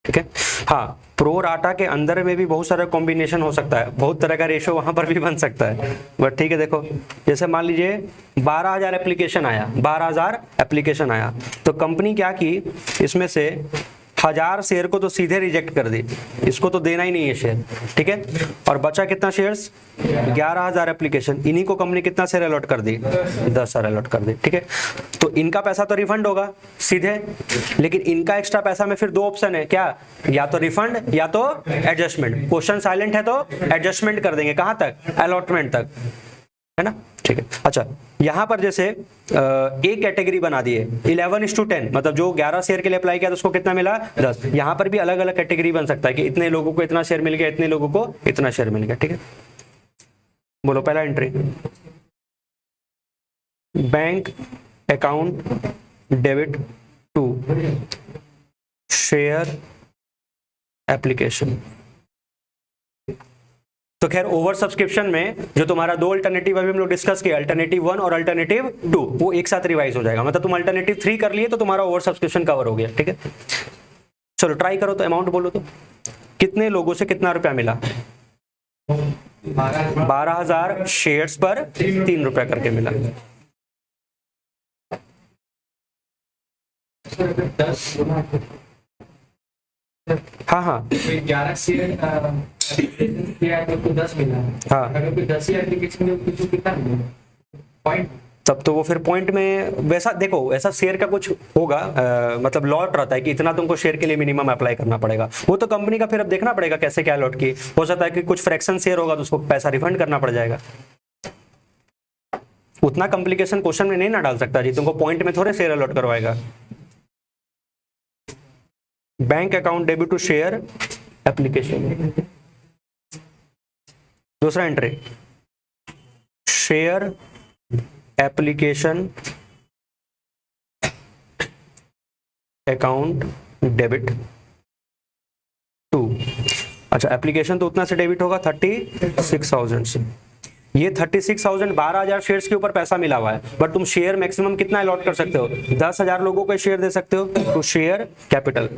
Speaker 1: ठीक है। हाँ, प्रोराटा के अंदर में भी बहुत सारा कॉम्बिनेशन हो सकता है, बहुत तरह का रेशो वहां पर भी बन सकता है, बट ठीक है। देखो जैसे मान लीजिए 12,000 एप्लीकेशन आया, 12,000 एप्लीकेशन आया, तो कंपनी क्या की, इसमें से 1000 शेयर को तो सीधे रिजेक्ट कर दी, इसको तो देना ही नहीं है शेयर, ठीक है। और बचा कितना शेयर्स, 11,000 एप्लीकेशन, इन्हीं को कंपनी कितना शेयर अलॉट कर दी, 10 शेयर अलॉट कर दी, ठीक है। तो इनका पैसा तो रिफंड होगा सीधे, लेकिन इनका एक्स्ट्रा पैसा में फिर दो ऑप्शन है, क्या, या तो रिफंड या तो एडजस्टमेंट। क्वेश्चन साइलेंट है तो एडजस्टमेंट कर देंगे, कहां तक, अलॉटमेंट तक, है ना, ठीक है। अच्छा, यहां पर जैसे एक कैटेगरी बना दिए 11:10, मतलब जो 11 शेयर के लिए अप्लाई किया तो उसको कितना मिला, 10। यहां पर भी अलग अलग कैटेगरी बन सकता है कि इतने लोगों को इतना शेयर मिल गया, इतने लोगों को इतना शेयर मिल गया, ठीक है। बोलो पहला entry, bank account debit to share application. तो खैर ओवर सब्सक्रिप्शन में जो तुम्हारा दो अल्टरनेटिव अभी हम लोग डिस्कस किया, अल्टरनेटिव 1 और अल्टरनेटिव 2, वो एक साथ रिवाइज हो जाएगा। मतलब तुम अल्टरनेटिव 3 कर लिए तो तुम्हारा ओवर सब्सक्रिप्शन कवर हो गया, ठीक है। चलो ट्राई करो, तो अमाउंट बोलो, तो कितने लोगों से कितना रुपया मिला, 12,000 शेयर्स पर 3 रुपया करके मिला।
Speaker 2: 10
Speaker 1: हाँ
Speaker 2: 11 शेयर किया तो 10 मिला।
Speaker 1: हाँ,
Speaker 2: अगर कोई 10 ही एप्लीकेशन में कुछ कितना मिलेगा पॉइंट,
Speaker 1: तब तो वो फिर पॉइंट में वैसा, देखो ऐसा शेयर का कुछ होगा, मतलब लॉट रहता है कि इतना तुमको शेयर के लिए मिनिमम अप्लाई करना पड़ेगा। वो तो कंपनी का फिर अब देखना पड़ेगा कैसे क्या लॉट की, हो सकता है कि कुछ फ्रैक्शन शेयर होगा तो उसको पैसा रिफंड करना पड़ जाएगा। उतना कॉम्प्लिकेशन क्वेश्चन में नहीं ना डाल सकता जी, तुमको पॉइंट में थोड़े शेयर अलॉट करवाएगा। Bank account debit to share application. दूसरा entry, share application account debit to. अच्छा, एप्लीकेशन तो उतना से डेबिट होगा 36,000 से। ये 36,000 12,000 शेयर्स के ऊपर पैसा मिला हुआ है, बट तुम शेयर मैक्सिमम कितना अलॉट कर सकते हो, 10,000 लोगों को शेयर दे सकते हो। तो शेयर कैपिटल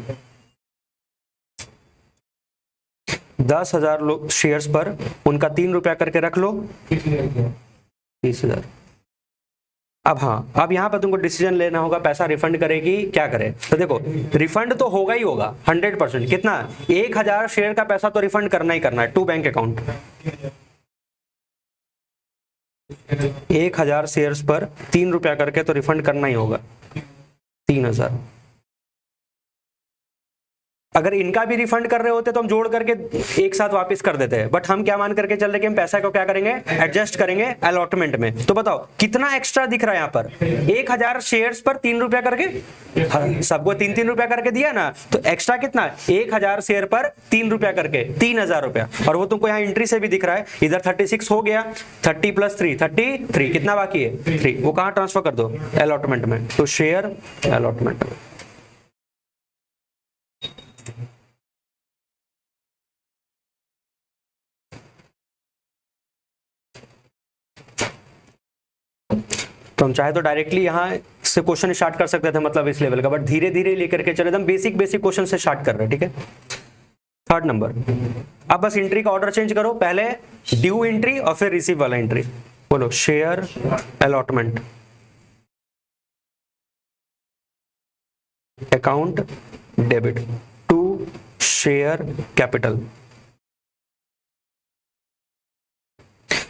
Speaker 1: 10,000 लोग शेयर्स पर उनका 3 रुपया करके रख लो, 30,000। अब हाँ, अब यहाँ पर तुमको डिसीजन लेना होगा पैसा रिफंड करेगी क्या करे। तो देखो रिफंड तो होगा ही होगा 100%। कितना, 1,000 शेयर का पैसा तो रिफंड करना ही करना है टू बैंक अकाउंट। 1,000 शेयर्स पर 3 रुपया करके तो रिफंड करना ही होगा, 3,000। अगर इनका भी रिफंड कर रहे होते तो हम जोड़ करके एक साथ वापस कर देते हैं, बट हम क्या मान करके चल रहे कि हम पैसा को क्या करेंगे, एडजस्ट करेंगे अलॉटमेंट में। तो बताओ कितना एक्स्ट्रा दिख रहा है यहाँ पर, 1000 शेयर्स पर 3 रुपया करके, सबको 3-3 रुपया करके दिया ना, तो एक्स्ट्रा कितना, 1000 शेयर पर 3 रुपया करके 3000 रुपया। और वो तुमको यहाँ एंट्री से भी दिख रहा है, इधर 36 हो गया, 30 + 3 33, कितना बाकी है 3, वो कहाँ ट्रांसफर कर दो, अलॉटमेंट में। तो शेयर अलॉटमेंट में। तो हम चाहे तो डायरेक्टली यहाँ से क्वेश्चन स्टार्ट कर सकते थे, मतलब इस लेवल का, बट धीरे धीरे लेकर के चले, एकदम बेसिक क्वेश्चन से स्टार्ट कर रहे हैं, ठीक है। 3rd नंबर, अब बस एंट्री का ऑर्डर चेंज करो, पहले ड्यू एंट्री और फिर रिसीव वाला एंट्री। बोलो share allotment account debit to share capital.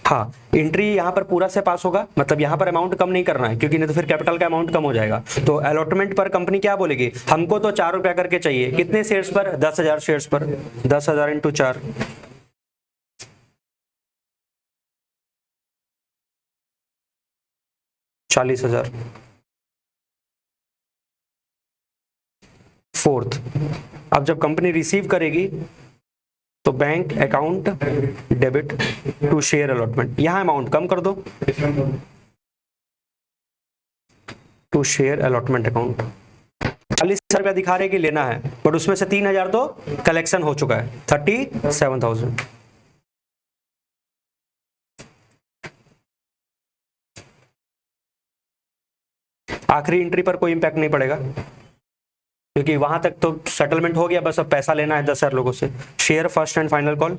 Speaker 1: हाँ, एंट्री यहाँ पर पूरा से पास होगा, मतलब यहाँ पर अमाउंट कम नहीं करना है, क्योंकि नहीं तो फिर कैपिटल का अमाउंट कम हो जाएगा। तो अलॉटमेंट पर कंपनी क्या बोलेगी, हमको तो 4 रुपया करके चाहिए, कितने शेयर्स पर, 10,000 शेयर्स पर, 10,000 इंटू 4, 40,000। 4th, अब जब कंपनी रिसीव करेगी तो bank account debit to share allotment, यहां अमाउंट कम कर दो, टू शेयर अलॉटमेंट अकाउंट। 40,000 रुपया दिखा रहे कि लेना है, बट उसमें से 3,000 तो कलेक्शन हो चुका है, 37,000। आखिरी एंट्री पर कोई इंपैक्ट नहीं पड़ेगा, क्योंकि वहां तक तो सेटलमेंट हो गया, बस अब पैसा लेना है 10,000 लोगों से। Share first and final call,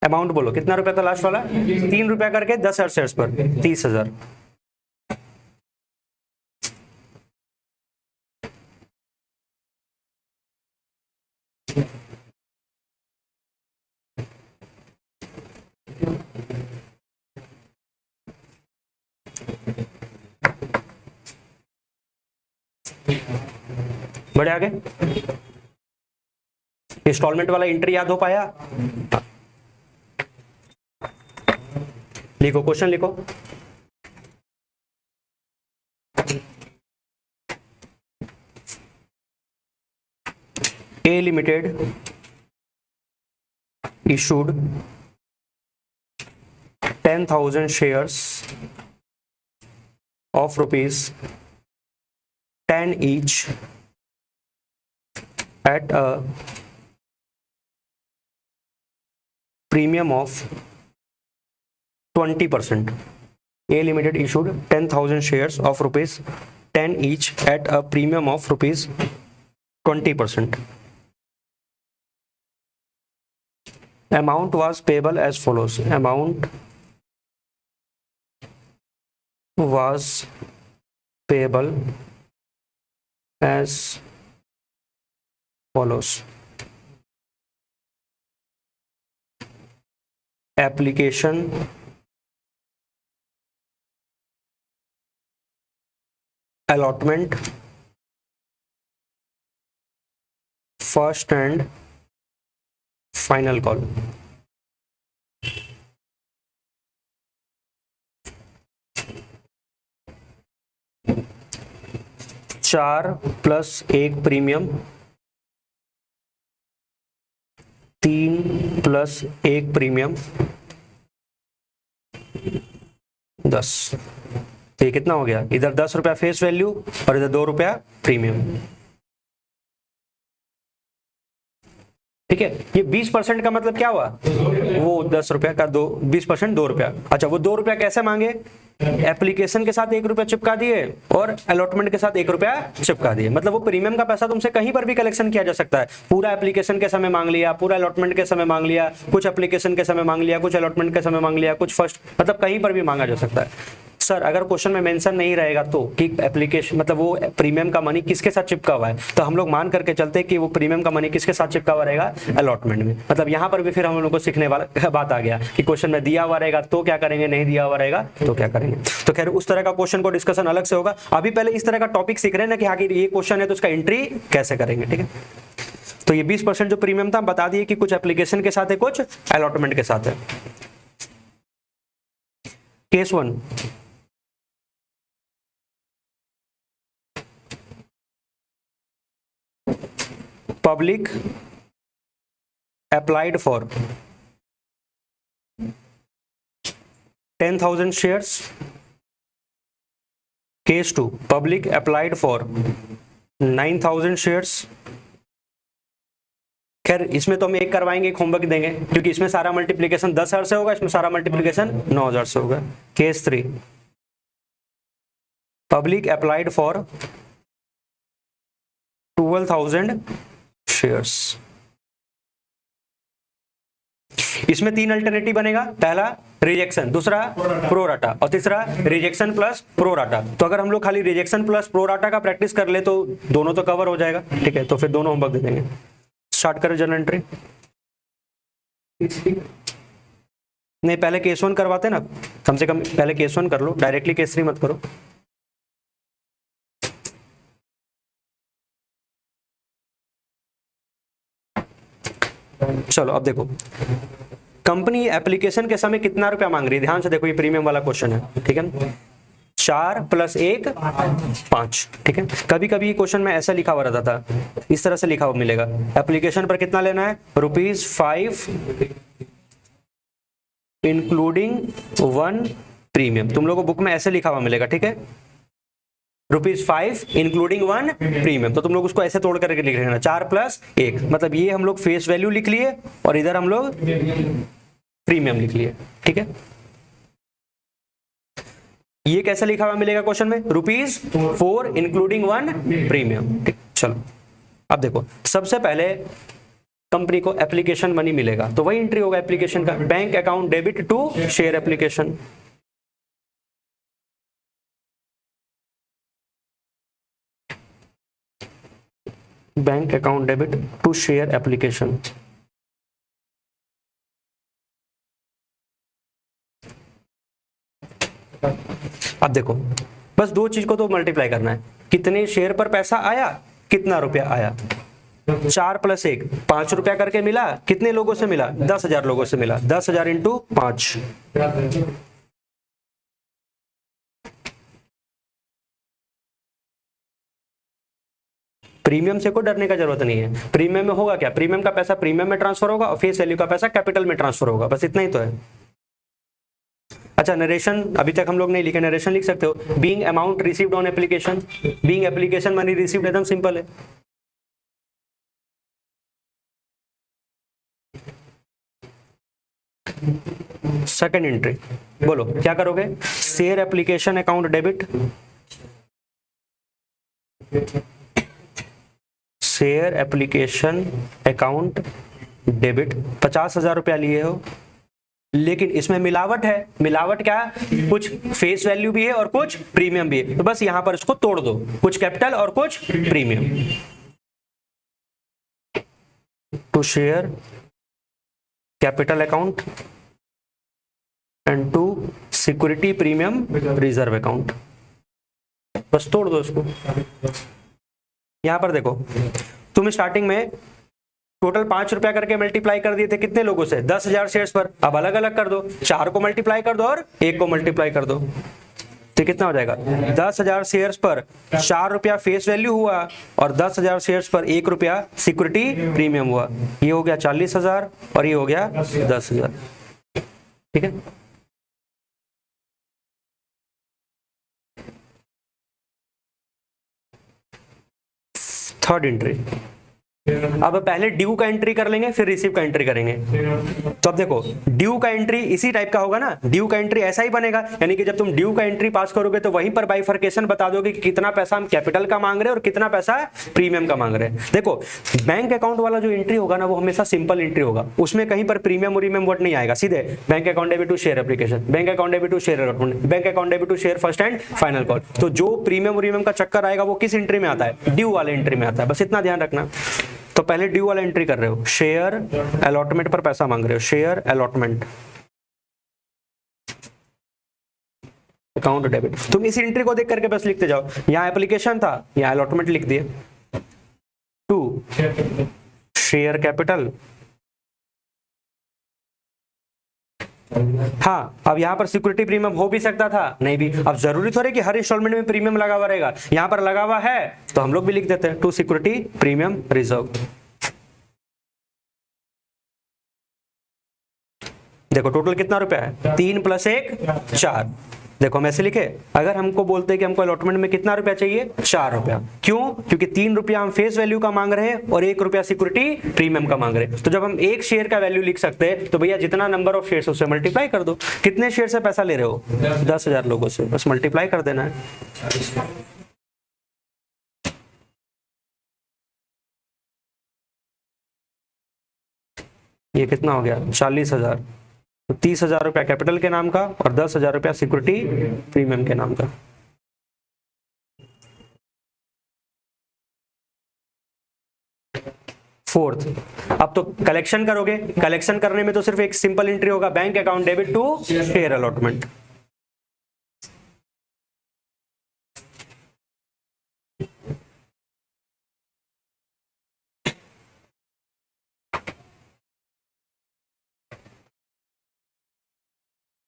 Speaker 1: amount बोलो कितना रुपया था लास्ट वाला, 3 रुपया करके 10,000 शेयर्स पर 30,000। बढ़े आगे, इंस्टॉलमेंट वाला एंट्री याद हो पाया, लिखो क्वेश्चन लिखो। ए limited issued 10,000 shares of rupees 10 each at a premium of 20%. A Limited issued 10,000 shares of rupees 10 each at a premium of rupees 20%. Amount was payable as follows. Amount was payable as follows. Application allotment first and final call. चार plus 1 premium, 3 plus 1 premium, 10। तो ये कितना हो गया, इधर 10 रुपया face value और इधर 2 रुपया प्रीमियम। ठीक है, ये 20% का मतलब क्या हुआ, वो 10 रुपया का 20% 2 रुपया। अच्छा, वो 2 रुपया कैसे मांगे, एप्लीकेशन के साथ 1 रुपया चिपका दिए और अलॉटमेंट के साथ 1 रुपया चिपका दिए। मतलब वो प्रीमियम का पैसा तुमसे कहीं पर भी कलेक्शन किया जा सकता है। पूरा एप्लीकेशन के समय मांग लिया, पूरा अलॉटमेंट के समय मांग लिया, कुछ एप्लीकेशन के समय मांग लिया, कुछ अलॉटमेंट के समय मांग लिया, कुछ फर्स्ट, मतलब कहीं पर भी मांगा जा सकता है। सर अगर क्वेश्चन में मेंशन नहीं रहेगा तो कि एप्लीकेशन मतलब वो प्रीमियम का मनी किसके साथ चिपका हुआ है, तो हम लोग मान करके चलते हैं कि वो प्रीमियम का मनी किसके साथ चिपका हुआ रहेगा, अलॉटमेंट में। मतलब यहाँ पर भी फिर हम लोग को सीखने वाला बात आ गया कि क्वेश्चन में दिया हुआ रहेगा तो क्या करेंगे, नहीं दिया हुआ रहेगा तो क्या करेंगे। तो खैर उस तरह का क्वेश्चन को डिस्कशन अलग से होगा। अभी पहले इस तरह का टॉपिक सीख रहे हैं ना कि आखिर ये क्वेश्चन है तो उसका एंट्री कैसे करेंगे, ठीक है। तो ये 20% जो प्रीमियम था बता दिए कि कुछ एप्लीकेशन के साथ है, कुछ अलॉटमेंट के साथ है। Case 1, public applied for 10,000 shares. Case 2, public applied for 9,000 shares. खैर इसमें तो हम एक करवाएंगे, एक होमवर्क देंगे, क्योंकि इसमें सारा मल्टीप्लीकेशन 10,000 से होगा, इसमें सारा मल्टीप्लीकेशन 9,000 से होगा। Case 3, public applied for 12,000 shares. इसमें 3 अल्टरनेटिव बनेगा, पहला रिजेक्शन, दूसरा प्रोराटा और तीसरा रिजेक्शन प्लस प्रोराटा। तो अगर हम लोग खाली रिजेक्शन प्लस प्रोराटा का प्रैक्टिस कर ले तो दोनों तो कवर हो जाएगा, ठीक है। तो फिर दोनों होमवर्क दे देंगे। स्टार्ट करें जर्नल एंट्री। नहीं पहले केस 1 करवाते ना, कम से कम पहले केस 1 कर लो, डायरेक्टली केस 3 मत करो। चलो अब देखो, कंपनी एप्लीकेशन के समय कितना रुपया मांग रही है, ध्यान से देखो, ये प्रीमियम वाला क्वेश्चन है, ठीक है। 4 + 1 5, ठीक है। कभी कभी क्वेश्चन में ऐसा लिखा हुआ रहता था, इस तरह से लिखा हुआ मिलेगा, एप्लीकेशन पर कितना लेना है, ₹5 इंक्लूडिंग 1 प्रीमियम। तुम लोगों को बुक में ऐसे लिखा हुआ मिलेगा, ठीक है, ₹5 इंक्लूडिंग 1 प्रीमियम। तो तुम लोग उसको ऐसे तोड़ करके लिख रहे हैं, 4 + 1, मतलब ये हम लोग फेस वैल्यू लिख लिए और इधर हम लोग प्रीमियम लिख लिए, ठीक है। ये कैसे लिखा हुआ मिलेगा क्वेश्चन में, ₹4 इंक्लूडिंग 1 प्रीमियम, ठीक। चलो अब देखो, सबसे पहले कंपनी को एप्लीकेशन मनी मिलेगा, तो वही एंट्री होगा एप्लीकेशन का, bank account debit to share application. Bank account debit to share application. अब देखो बस 2 चीज को तो मल्टीप्लाई करना है, कितने शेयर पर पैसा आया, कितना रुपया आया। 4 + 1 5 रुपया करके मिला, कितने लोगों से मिला, 10,000 लोगों से मिला, 10,000 × 5। प्रीमियम से कोई डरने का जरूरत नहीं है। प्रीमियम में होगा क्या, प्रीमियम का पैसा प्रीमियम में ट्रांसफर होगा और फेस वैल्यू का पैसा कैपिटल में ट्रांसफर होगा, बस इतना ही तो है। अच्छा नरेशन अभी तक हम लोग नहीं लिखे, नरेशन लिख सकते हो, being amount received on application, being application money received, एकदम सिंपल है। सेकंड एंट्री बोलो क्या करोगे, share application account debit, share application account debit, 50,000 रुपया लिए हो, लेकिन इसमें मिलावट है। मिलावट क्या, कुछ फेस वैल्यू भी है और कुछ प्रीमियम भी है, तो बस यहां पर इसको तोड़ दो, कुछ कैपिटल और कुछ premium. To share capital account and to security premium reserve account, बस तोड़ दो इसको। यहां पर देखो, तुम स्टार्टिंग में टोटल 5 रुपया करके मल्टीप्लाई कर दिए थे, कितने लोगों से, 10,000 शेयर्स पर। अब अलग अलग कर दो, 4 को मल्टीप्लाई कर दो और 1 को मल्टीप्लाई कर दो, तो कितना हो जाएगा, 10,000 शेयर्स पर 4 रुपया फेस वैल्यू हुआ और 10,000 शेयर्स पर 1 रुपया सिक्योरिटी प्रीमियम हुआ। ये हो गया 40,000 और ये हो गया 10,000, ठीक है। थर्ड एंट्री, अब पहले ड्यू का एंट्री कर लेंगे, फिर रिसीव का एंट्री करेंगे। तो अब देखो ड्यू का एंट्री इसी टाइप का होगा ना, ड्यू का एंट्री ऐसा ही बनेगा, यानी कि जब तुम ड्यू का एंट्री पास करोगे तो वहीं पर बाइफर्केशन बता दोगे कि कितना पैसा हम कैपिटल का मांग रहे हैं और कितना पैसा प्रीमियम का मांग रहे हैं। देखो बैंक अकाउंट वाला जो एंट्री होगा ना वो हमेशा सिंपल एंट्री होगा, उसमें कहीं पर प्रीमियम उरीमियम वर्ड नहीं आएगा, सीधे bank account debit to share application, bank account debit to share allotment, bank account debit to share first and final call. तो जो प्रीमियम उरीमियम का चक्कर आएगा वो किस एंट्री में आता है, ड्यू वाले एंट्री में आता है, बस इतना ध्यान रखना। तो पहले ड्यू वाला एंट्री कर रहे हो, शेयर अलॉटमेंट पर पैसा मांग रहे हो, शेयर अलॉटमेंट अकाउंट डेबिट। तुम इस एंट्री को देख करके बस लिखते जाओ, यहां एप्लीकेशन था, यहां अलॉटमेंट लिख दिए, टू शेयर कैपिटल। हाँ, अब यहाँ पर सिक्योरिटी प्रीमियम हो भी सकता था, नहीं भी, अब जरूरी थोड़े कि हर इंस्टॉलमेंट में प्रीमियम लगा हुआ रहेगा, यहाँ पर लगा हुआ है तो हम लोग भी लिख देते हैं टू सिक्योरिटी प्रीमियम रिजर्व। देखो टोटल कितना रुपया है, 3 + 1 4। देखो हम ऐसे लिखे, अगर हमको बोलते हैं कि हमको अलॉटमेंट में कितना रुपया चाहिए, 4 रुपया, क्यों, क्योंकि 3 रुपया हम फेस वैल्यू का मांग रहे हैं और 1 रुपया सिक्योरिटी प्रीमियम का मांग रहे हैं। तो जब हम एक शेयर का वैल्यू लिख सकते हैं तो भैया जितना नंबर ऑफ शेयर उससे मल्टीप्लाई कर दो। कितने शेयर से पैसा ले रहे हो, 10,000 लोगों से, बस मल्टीप्लाई कर देना है। ये कितना हो गया, 40,000। तो 30,000 रुपया कैपिटल के नाम का और 10,000 रुपया सिक्योरिटी प्रीमियम के नाम का। फोर्थ, अब तो कलेक्शन करोगे, कलेक्शन करने में तो सिर्फ एक सिंपल एंट्री होगा, bank account debit to share allotment.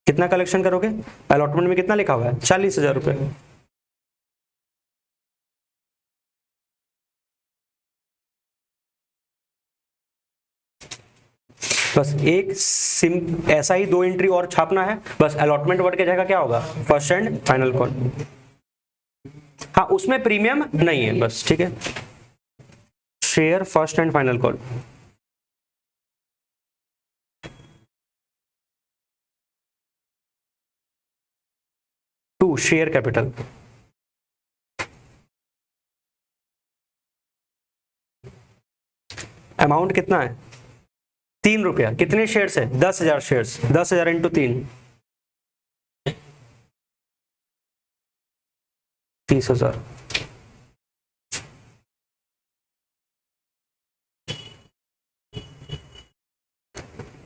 Speaker 1: कितना कलेक्शन करोगे, अलॉटमेंट में कितना लिखा हुआ है, 40,000 रुपए। बस एक ऐसा ही 2 एंट्री और छापना है, बस अलॉटमेंट वर्ड की जगह क्या होगा, फर्स्ट एंड फाइनल कॉल। हाँ उसमें प्रीमियम नहीं है, बस ठीक है, share first and final call. To share capital, amount कितना है, 3 रुपया। कितने शेयर है, 10,000 शेयर, 10,000 इंटू 3, 30,000।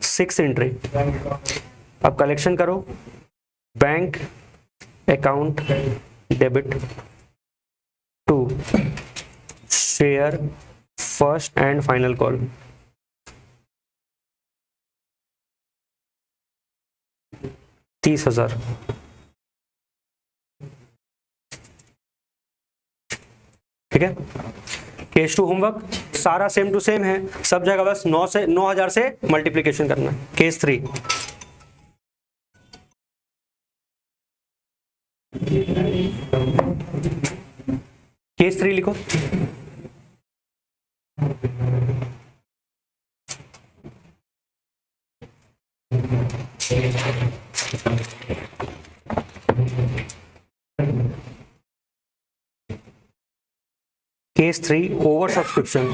Speaker 1: सिक्स एंट्री, अब कलेक्शन करो, bank account debit to share first and final call. $30,000। ठीक है, केस टू होमवर्क सारा सेम टू सेम है, सब जगह बस 9,000 से मल्टीप्लीकेशन करना है। केस 3, केस 3 लिखो, केस 3 ओवर सब्सक्रिप्शन।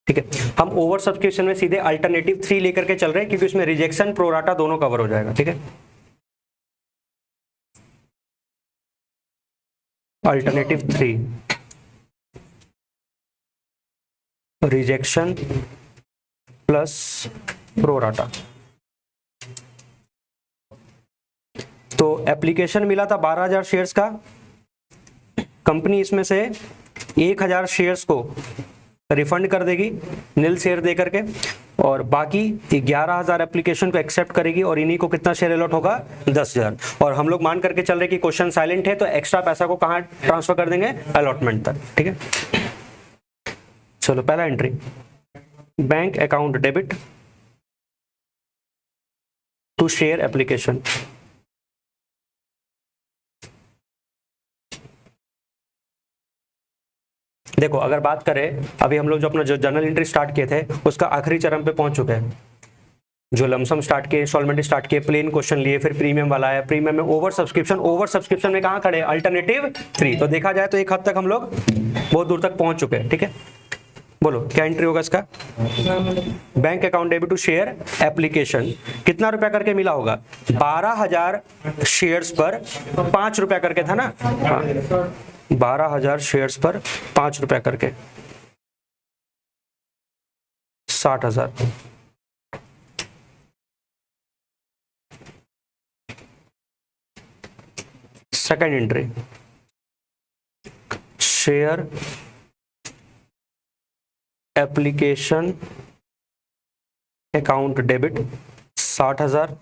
Speaker 1: ठीक है, हम ओवर सब्सक्रिप्शन में सीधे अल्टरनेटिव 3 लेकर के चल रहे हैं क्योंकि उसमें रिजेक्शन प्रोराटा दोनों कवर हो जाएगा। ठीक है, अल्टरनेटिव 3 रिजेक्शन प्लस प्रोराटा। तो एप्लीकेशन मिला था 12,000 शेयर्स का, कंपनी इसमें से 1,000 शेयर्स को रिफंड कर देगी नील शेयर दे करके, और बाकी 11,000 एप्लीकेशन को एक्सेप्ट करेगी और इन्हीं को कितना शेयर अलॉट होगा, 10,000। और हम लोग मान करके चल रहे कि क्वेश्चन साइलेंट है तो एक्स्ट्रा पैसा को कहाँ ट्रांसफर कर देंगे, अलॉटमेंट तक। ठीक है, चलो पहला entry, bank account debit to share application. देखो अगर बात करें, अभी हम लोग जो अपना जो जर्नल एंट्री स्टार्ट किए थे उसका आखिरी चरण पे पहुंच चुके हैं। जो लमसम स्टार्ट किए, इंस्टॉलमेंट स्टार्ट किए, प्लेन क्वेश्चन लिए, फिर प्रीमियम वाला है, प्रीमियम में ओवर सब्सक्रिप्शन में कहाँ खड़े, अल्टरनेटिव 3। तो देखा जाए तो एक हद तक हम लोग बहुत दूर तक पहुंच चुके हैं। ठीक है, बोलो क्या एंट्री होगा इसका? Bank account debit to share application, कितना रुपया करके मिला होगा? 12,000 शेयर्स पर 5 रुपया करके था ना? हाँ, 12,000 शेयर्स पर 5 रुपया करके 60,000। Second entry, share application account debit 60,000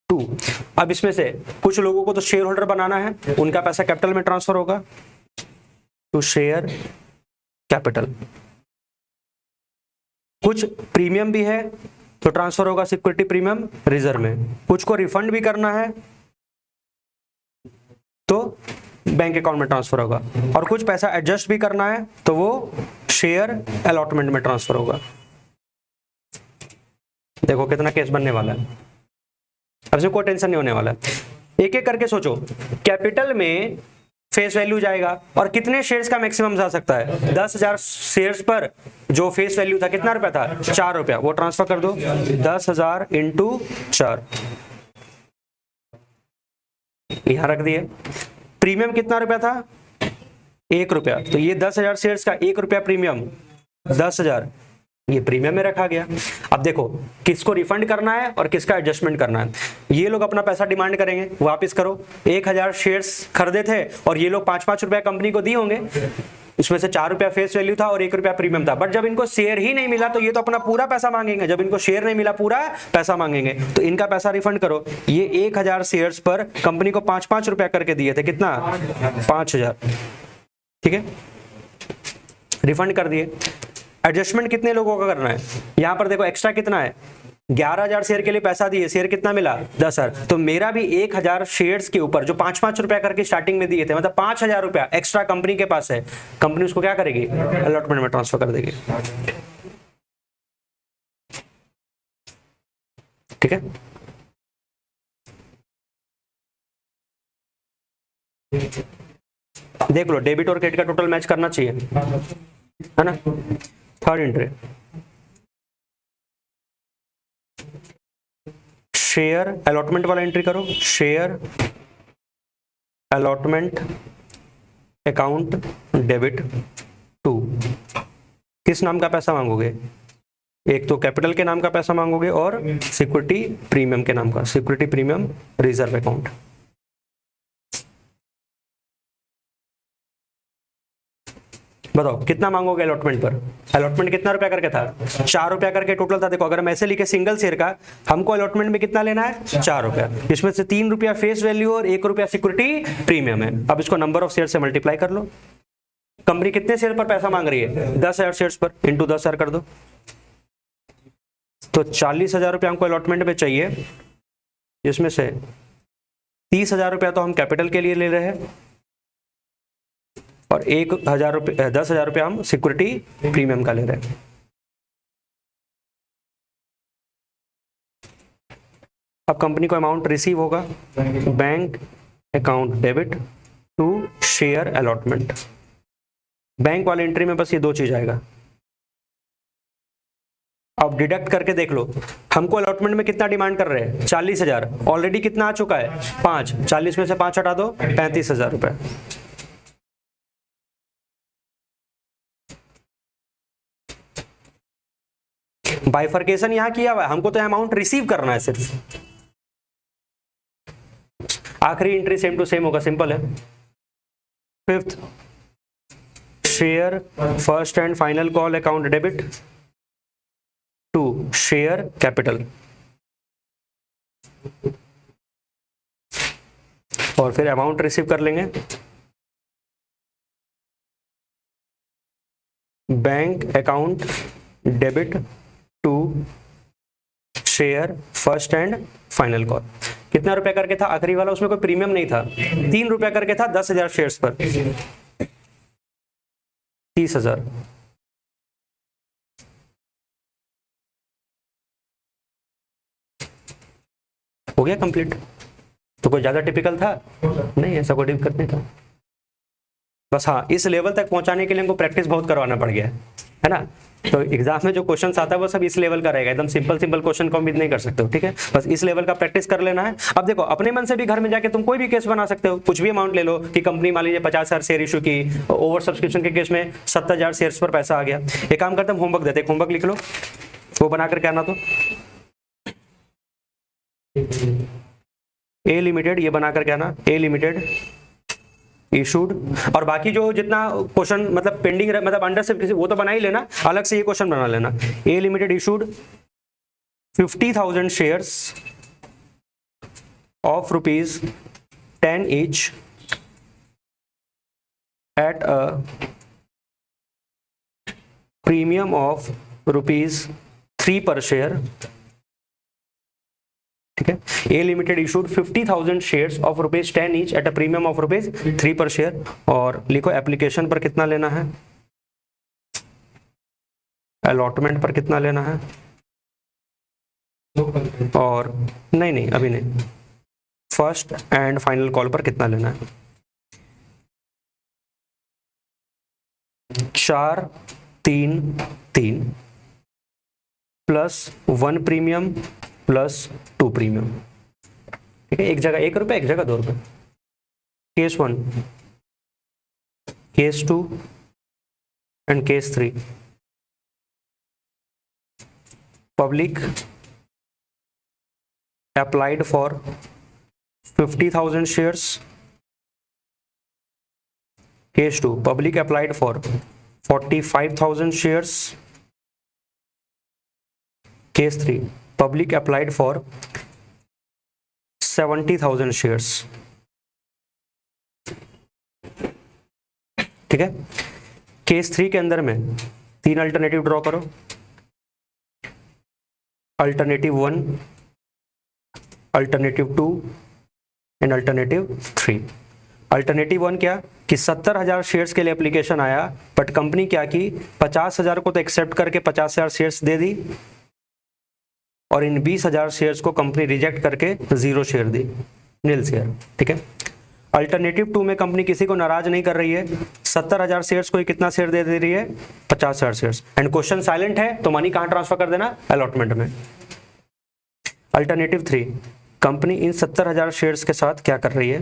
Speaker 1: to. अब इसमें से कुछ लोगों को तो शेयर होल्डर बनाना है, उनका पैसा कैपिटल में ट्रांसफर होगा टू शेयर कैपिटल। कुछ प्रीमियम भी है तो ट्रांसफर होगा सिक्योरिटी प्रीमियम रिजर्व में। कुछ को रिफंड भी करना है तो बैंक अकाउंट में ट्रांसफर होगा, और कुछ पैसा एडजस्ट भी करना है तो वो शेयर अलॉटमेंट में ट्रांसफर होगा। देखो कितना केस बनने वाला है, अब से कोई टेंशन नहीं होने वाला है। एक एक करके सोचो, कैपिटल में फेस वैल्यू जाएगा और कितने शेयर्स का मैक्सिमम जा सकता है? 10,000 शेयर्स पर जो फेस वैल्यू था कितना रुपया था? 4 रुपया। वो ट्रांसफर कर दो, 10,000 इंटू 4, यहां रख दिए। प्रीमियम कितना रुपया था? 1 रुपया। तो ये 10,000 शेयर्स का 1 रुपया प्रीमियम, 10,000 ये प्रीमियम में रखा गया। अब देखो किसको रिफंड करना है और किसका एडजस्टमेंट करना है। ये लोग अपना पैसा डिमांड करेंगे, वापस करो। 1,000 शेयर्स खरीदे थे और ये लोग 5-5 रुपया कंपनी को दिए होंगे, इसमें से 4 रुपया फेस वैल्यू था और 1 रुपया प्रीमियम था। बट जब इनको शेयर ही नहीं मिला तो ये तो अपना पूरा पैसा मांगेंगे। जब इनको शेयर नहीं मिला पूरा पैसा मांगेंगे, तो इनका पैसा रिफंड करो। ये 1,000 शेयर्स पर कंपनी को 5-5 रुपया करके दिए थे, कितना? 5,000। ठीक है, रिफंड कर दिए। एडजस्टमेंट कितने लोगों का करना है? यहां पर देखो एक्स्ट्रा कितना है, 11,000 शेयर के लिए पैसा दिए, शेयर कितना मिला? 10,000। तो मेरा भी 1,000 शेयर्स के ऊपर जो 5-5 रुपया करके स्टार्टिंग में दिए थे, मतलब 5,000 रुपया एक्स्ट्रा कंपनी के पास है। कंपनी उसको क्या करेगी? अलॉटमेंट में ट्रांसफर कर देगी। ठीक है, देख लो डेबिट और क्रेडिट का टोटल मैच करना चाहिए, है ना? थर्ड एंट्री, शेयर अलॉटमेंट वाला एंट्री करो। Share allotment account debit to, किस नाम का पैसा मांगोगे? एक तो कैपिटल के नाम का पैसा मांगोगे और सिक्योरिटी प्रीमियम के नाम का, सिक्योरिटी प्रीमियम रिजर्व अकाउंट। बताओ कितना मांगोगे अलॉटमेंट पर? अलॉटमेंट कितना रुपया करके था? 4 रुपया करके टोटल था। देखो अगर हम ऐसे लिखे सिंगल शेयर का, हमको अलॉटमेंट में कितना लेना है? 4 रुपया। इसमें से 3 रुपया फेस वैल्यू और 1 रुपया सिक्योरिटी प्रीमियम है। अब इसको नंबर ऑफ शेयर से मल्टीप्लाई कर लो। कंपनी कितने शेयर पर पैसा मांग रही है? 10,000 शेयर्स पर, इंटू 10,000 कर दो। तो 40,000 रुपया हमको अलॉटमेंट में चाहिए, जिसमें से 30,000 रुपया तो हम कैपिटल के लिए ले रहे हैं और 1,000 रुपये 10,000 रुपया हम सिक्योरिटी प्रीमियम का ले रहे हैं। अब कंपनी को अमाउंट रिसीव होगा, bank account debit to share allotment. Bank वाले एंट्री में बस ये 2 चीज आएगा। अब डिडक्ट करके देख लो, हमको अलॉटमेंट में कितना डिमांड कर रहे हैं? 40,000। ऑलरेडी कितना आ चुका है? 5। 40 में से 5 हटा दो, 35,000 रुपए। बाइफर्केशन यहां किया हुआ है, हमको तो अमाउंट रिसीव करना है सिर्फ। आखिरी एंट्री सेम टू सेम होगा, सिंपल है। Fifth, share first and final call account debit to share capital, और फिर अमाउंट रिसीव कर लेंगे। Bank account debit to share first and final call. कितना रुपया करके था आखिरी वाला? उसमें कोई प्रीमियम नहीं था, 3 रुपया करके था 10,000 शेयर्स पर। 30,000। हो गया कंप्लीट। तो कोई ज्यादा टिपिकल था नहीं, ऐसा कोई दिक्कत नहीं था। बस हाँ, इस लेवल तक पहुंचाने के लिए हमको प्रैक्टिस बहुत करवाना पड़ गया है ना। तो एग्जाम में जो क्वेश्चन आता है वो सब इस लेवल का रहेगा, एकदम सिंपल सिंपल क्वेश्चन को उम्मीद नहीं कर सकते हो, ठीक है। बस इस लेवल का प्रैक्टिस कर लेना है। अब देखो, अपने मन से भी घर में जाके तुम कोई भी केस बना सकते हो, कुछ भी अमाउंट ले लो कि कंपनी मान लीजिए 50,000 शेयर इशू की, ओवर सब्सक्रिप्शन के केस में 70,000 शेयर्स पर पैसा आ गया। एक काम करते हैं, होमवर्क देते, होमवर्क लिख लो, वो बना करके आना। तो ए लिमिटेड, ये बना करके आना, ए लिमिटेड इशूड, और बाकी जो जितना क्वेश्चन मतलब पेंडिंग मतलब अंडर से वो तो बना ही लेना, अलग से ये क्वेश्चन बना लेना। A Limited issued 50,000 shares of ₹10 each at a premium of ₹3 per share, ठीक है। A Limited issued 50,000 shares of ₹10 each at a premium of ₹3 per share. और लिखो एप्लीकेशन पर कितना लेना है, अलॉटमेंट पर कितना लेना है, और नहीं अभी नहीं, फर्स्ट एंड फाइनल कॉल पर कितना लेना है। 4-3-3 प्लस 1 प्रीमियम प्लस 2 प्रीमियम, ठीक है। एक जगह ₹1, एक जगह ₹2। Case 1, case 2 and case 3। Public applied for 50,000 shares. Case 2, public applied for 45,000 shares. Case 3, public applied for 70,000 shares. ठीक है। केस 3 के अंदर में 3 अल्टरनेटिव ड्रॉ करो। Alternative 1, alternative 2 and alternative 3। Alternative 1 क्या कि 70,000 शेयर्स के लिए एप्लीकेशन आया, बट कंपनी क्या की 50,000 को तो एक्सेप्ट करके 50,000 शेयर्स दे दी, और इन 20,000 शेयर्स को कंपनी रिजेक्ट करके 0 शेयर दी, नील शेयर, ठीक है। अल्टरनेटिव 2 में कंपनी किसी को नाराज नहीं कर रही है, 70,000 शेयर्स को कितना शेयर दे रही है, 50,000 शेयर्स, एंड क्वेश्चन साइलेंट है, तो मनी कहां ट्रांसफर कर देना, अलॉटमेंट में। अल्टरनेटिव 3, कंपनी इन 70,000 शेयर्स के साथ क्या कर रही है,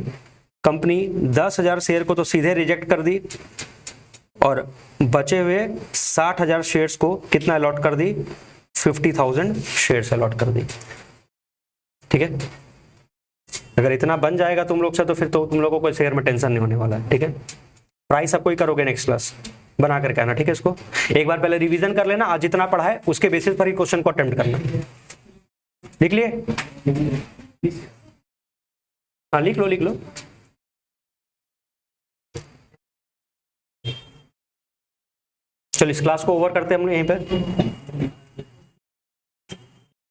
Speaker 1: कंपनी 10,000 शेयर को तो सीधे रिजेक्ट कर दी, और बचे हुए 60,000 शेयर्स को कितना अलॉट कर दी, 50,000 शेयर्स अलॉट कर दी, ठीक है। अगर इतना बन जाएगा तुम लोग से, तो फिर तो तुम लोगों को शेयर में टेंशन नहीं होने वाला है, ठीक है। प्राइस सबको ही करोगे नेक्स्ट क्लास, बना करके आना, ठीक है। इसको एक बार पहले रिवीजन कर लेना, आज जितना पढ़ा है उसके बेसिस पर ही क्वेश्चन को अटेम्प्ट करना। लिख लिए? हाँ लिख लो। चलो इस क्लास को ओवर करते हैं हम यहीं पे।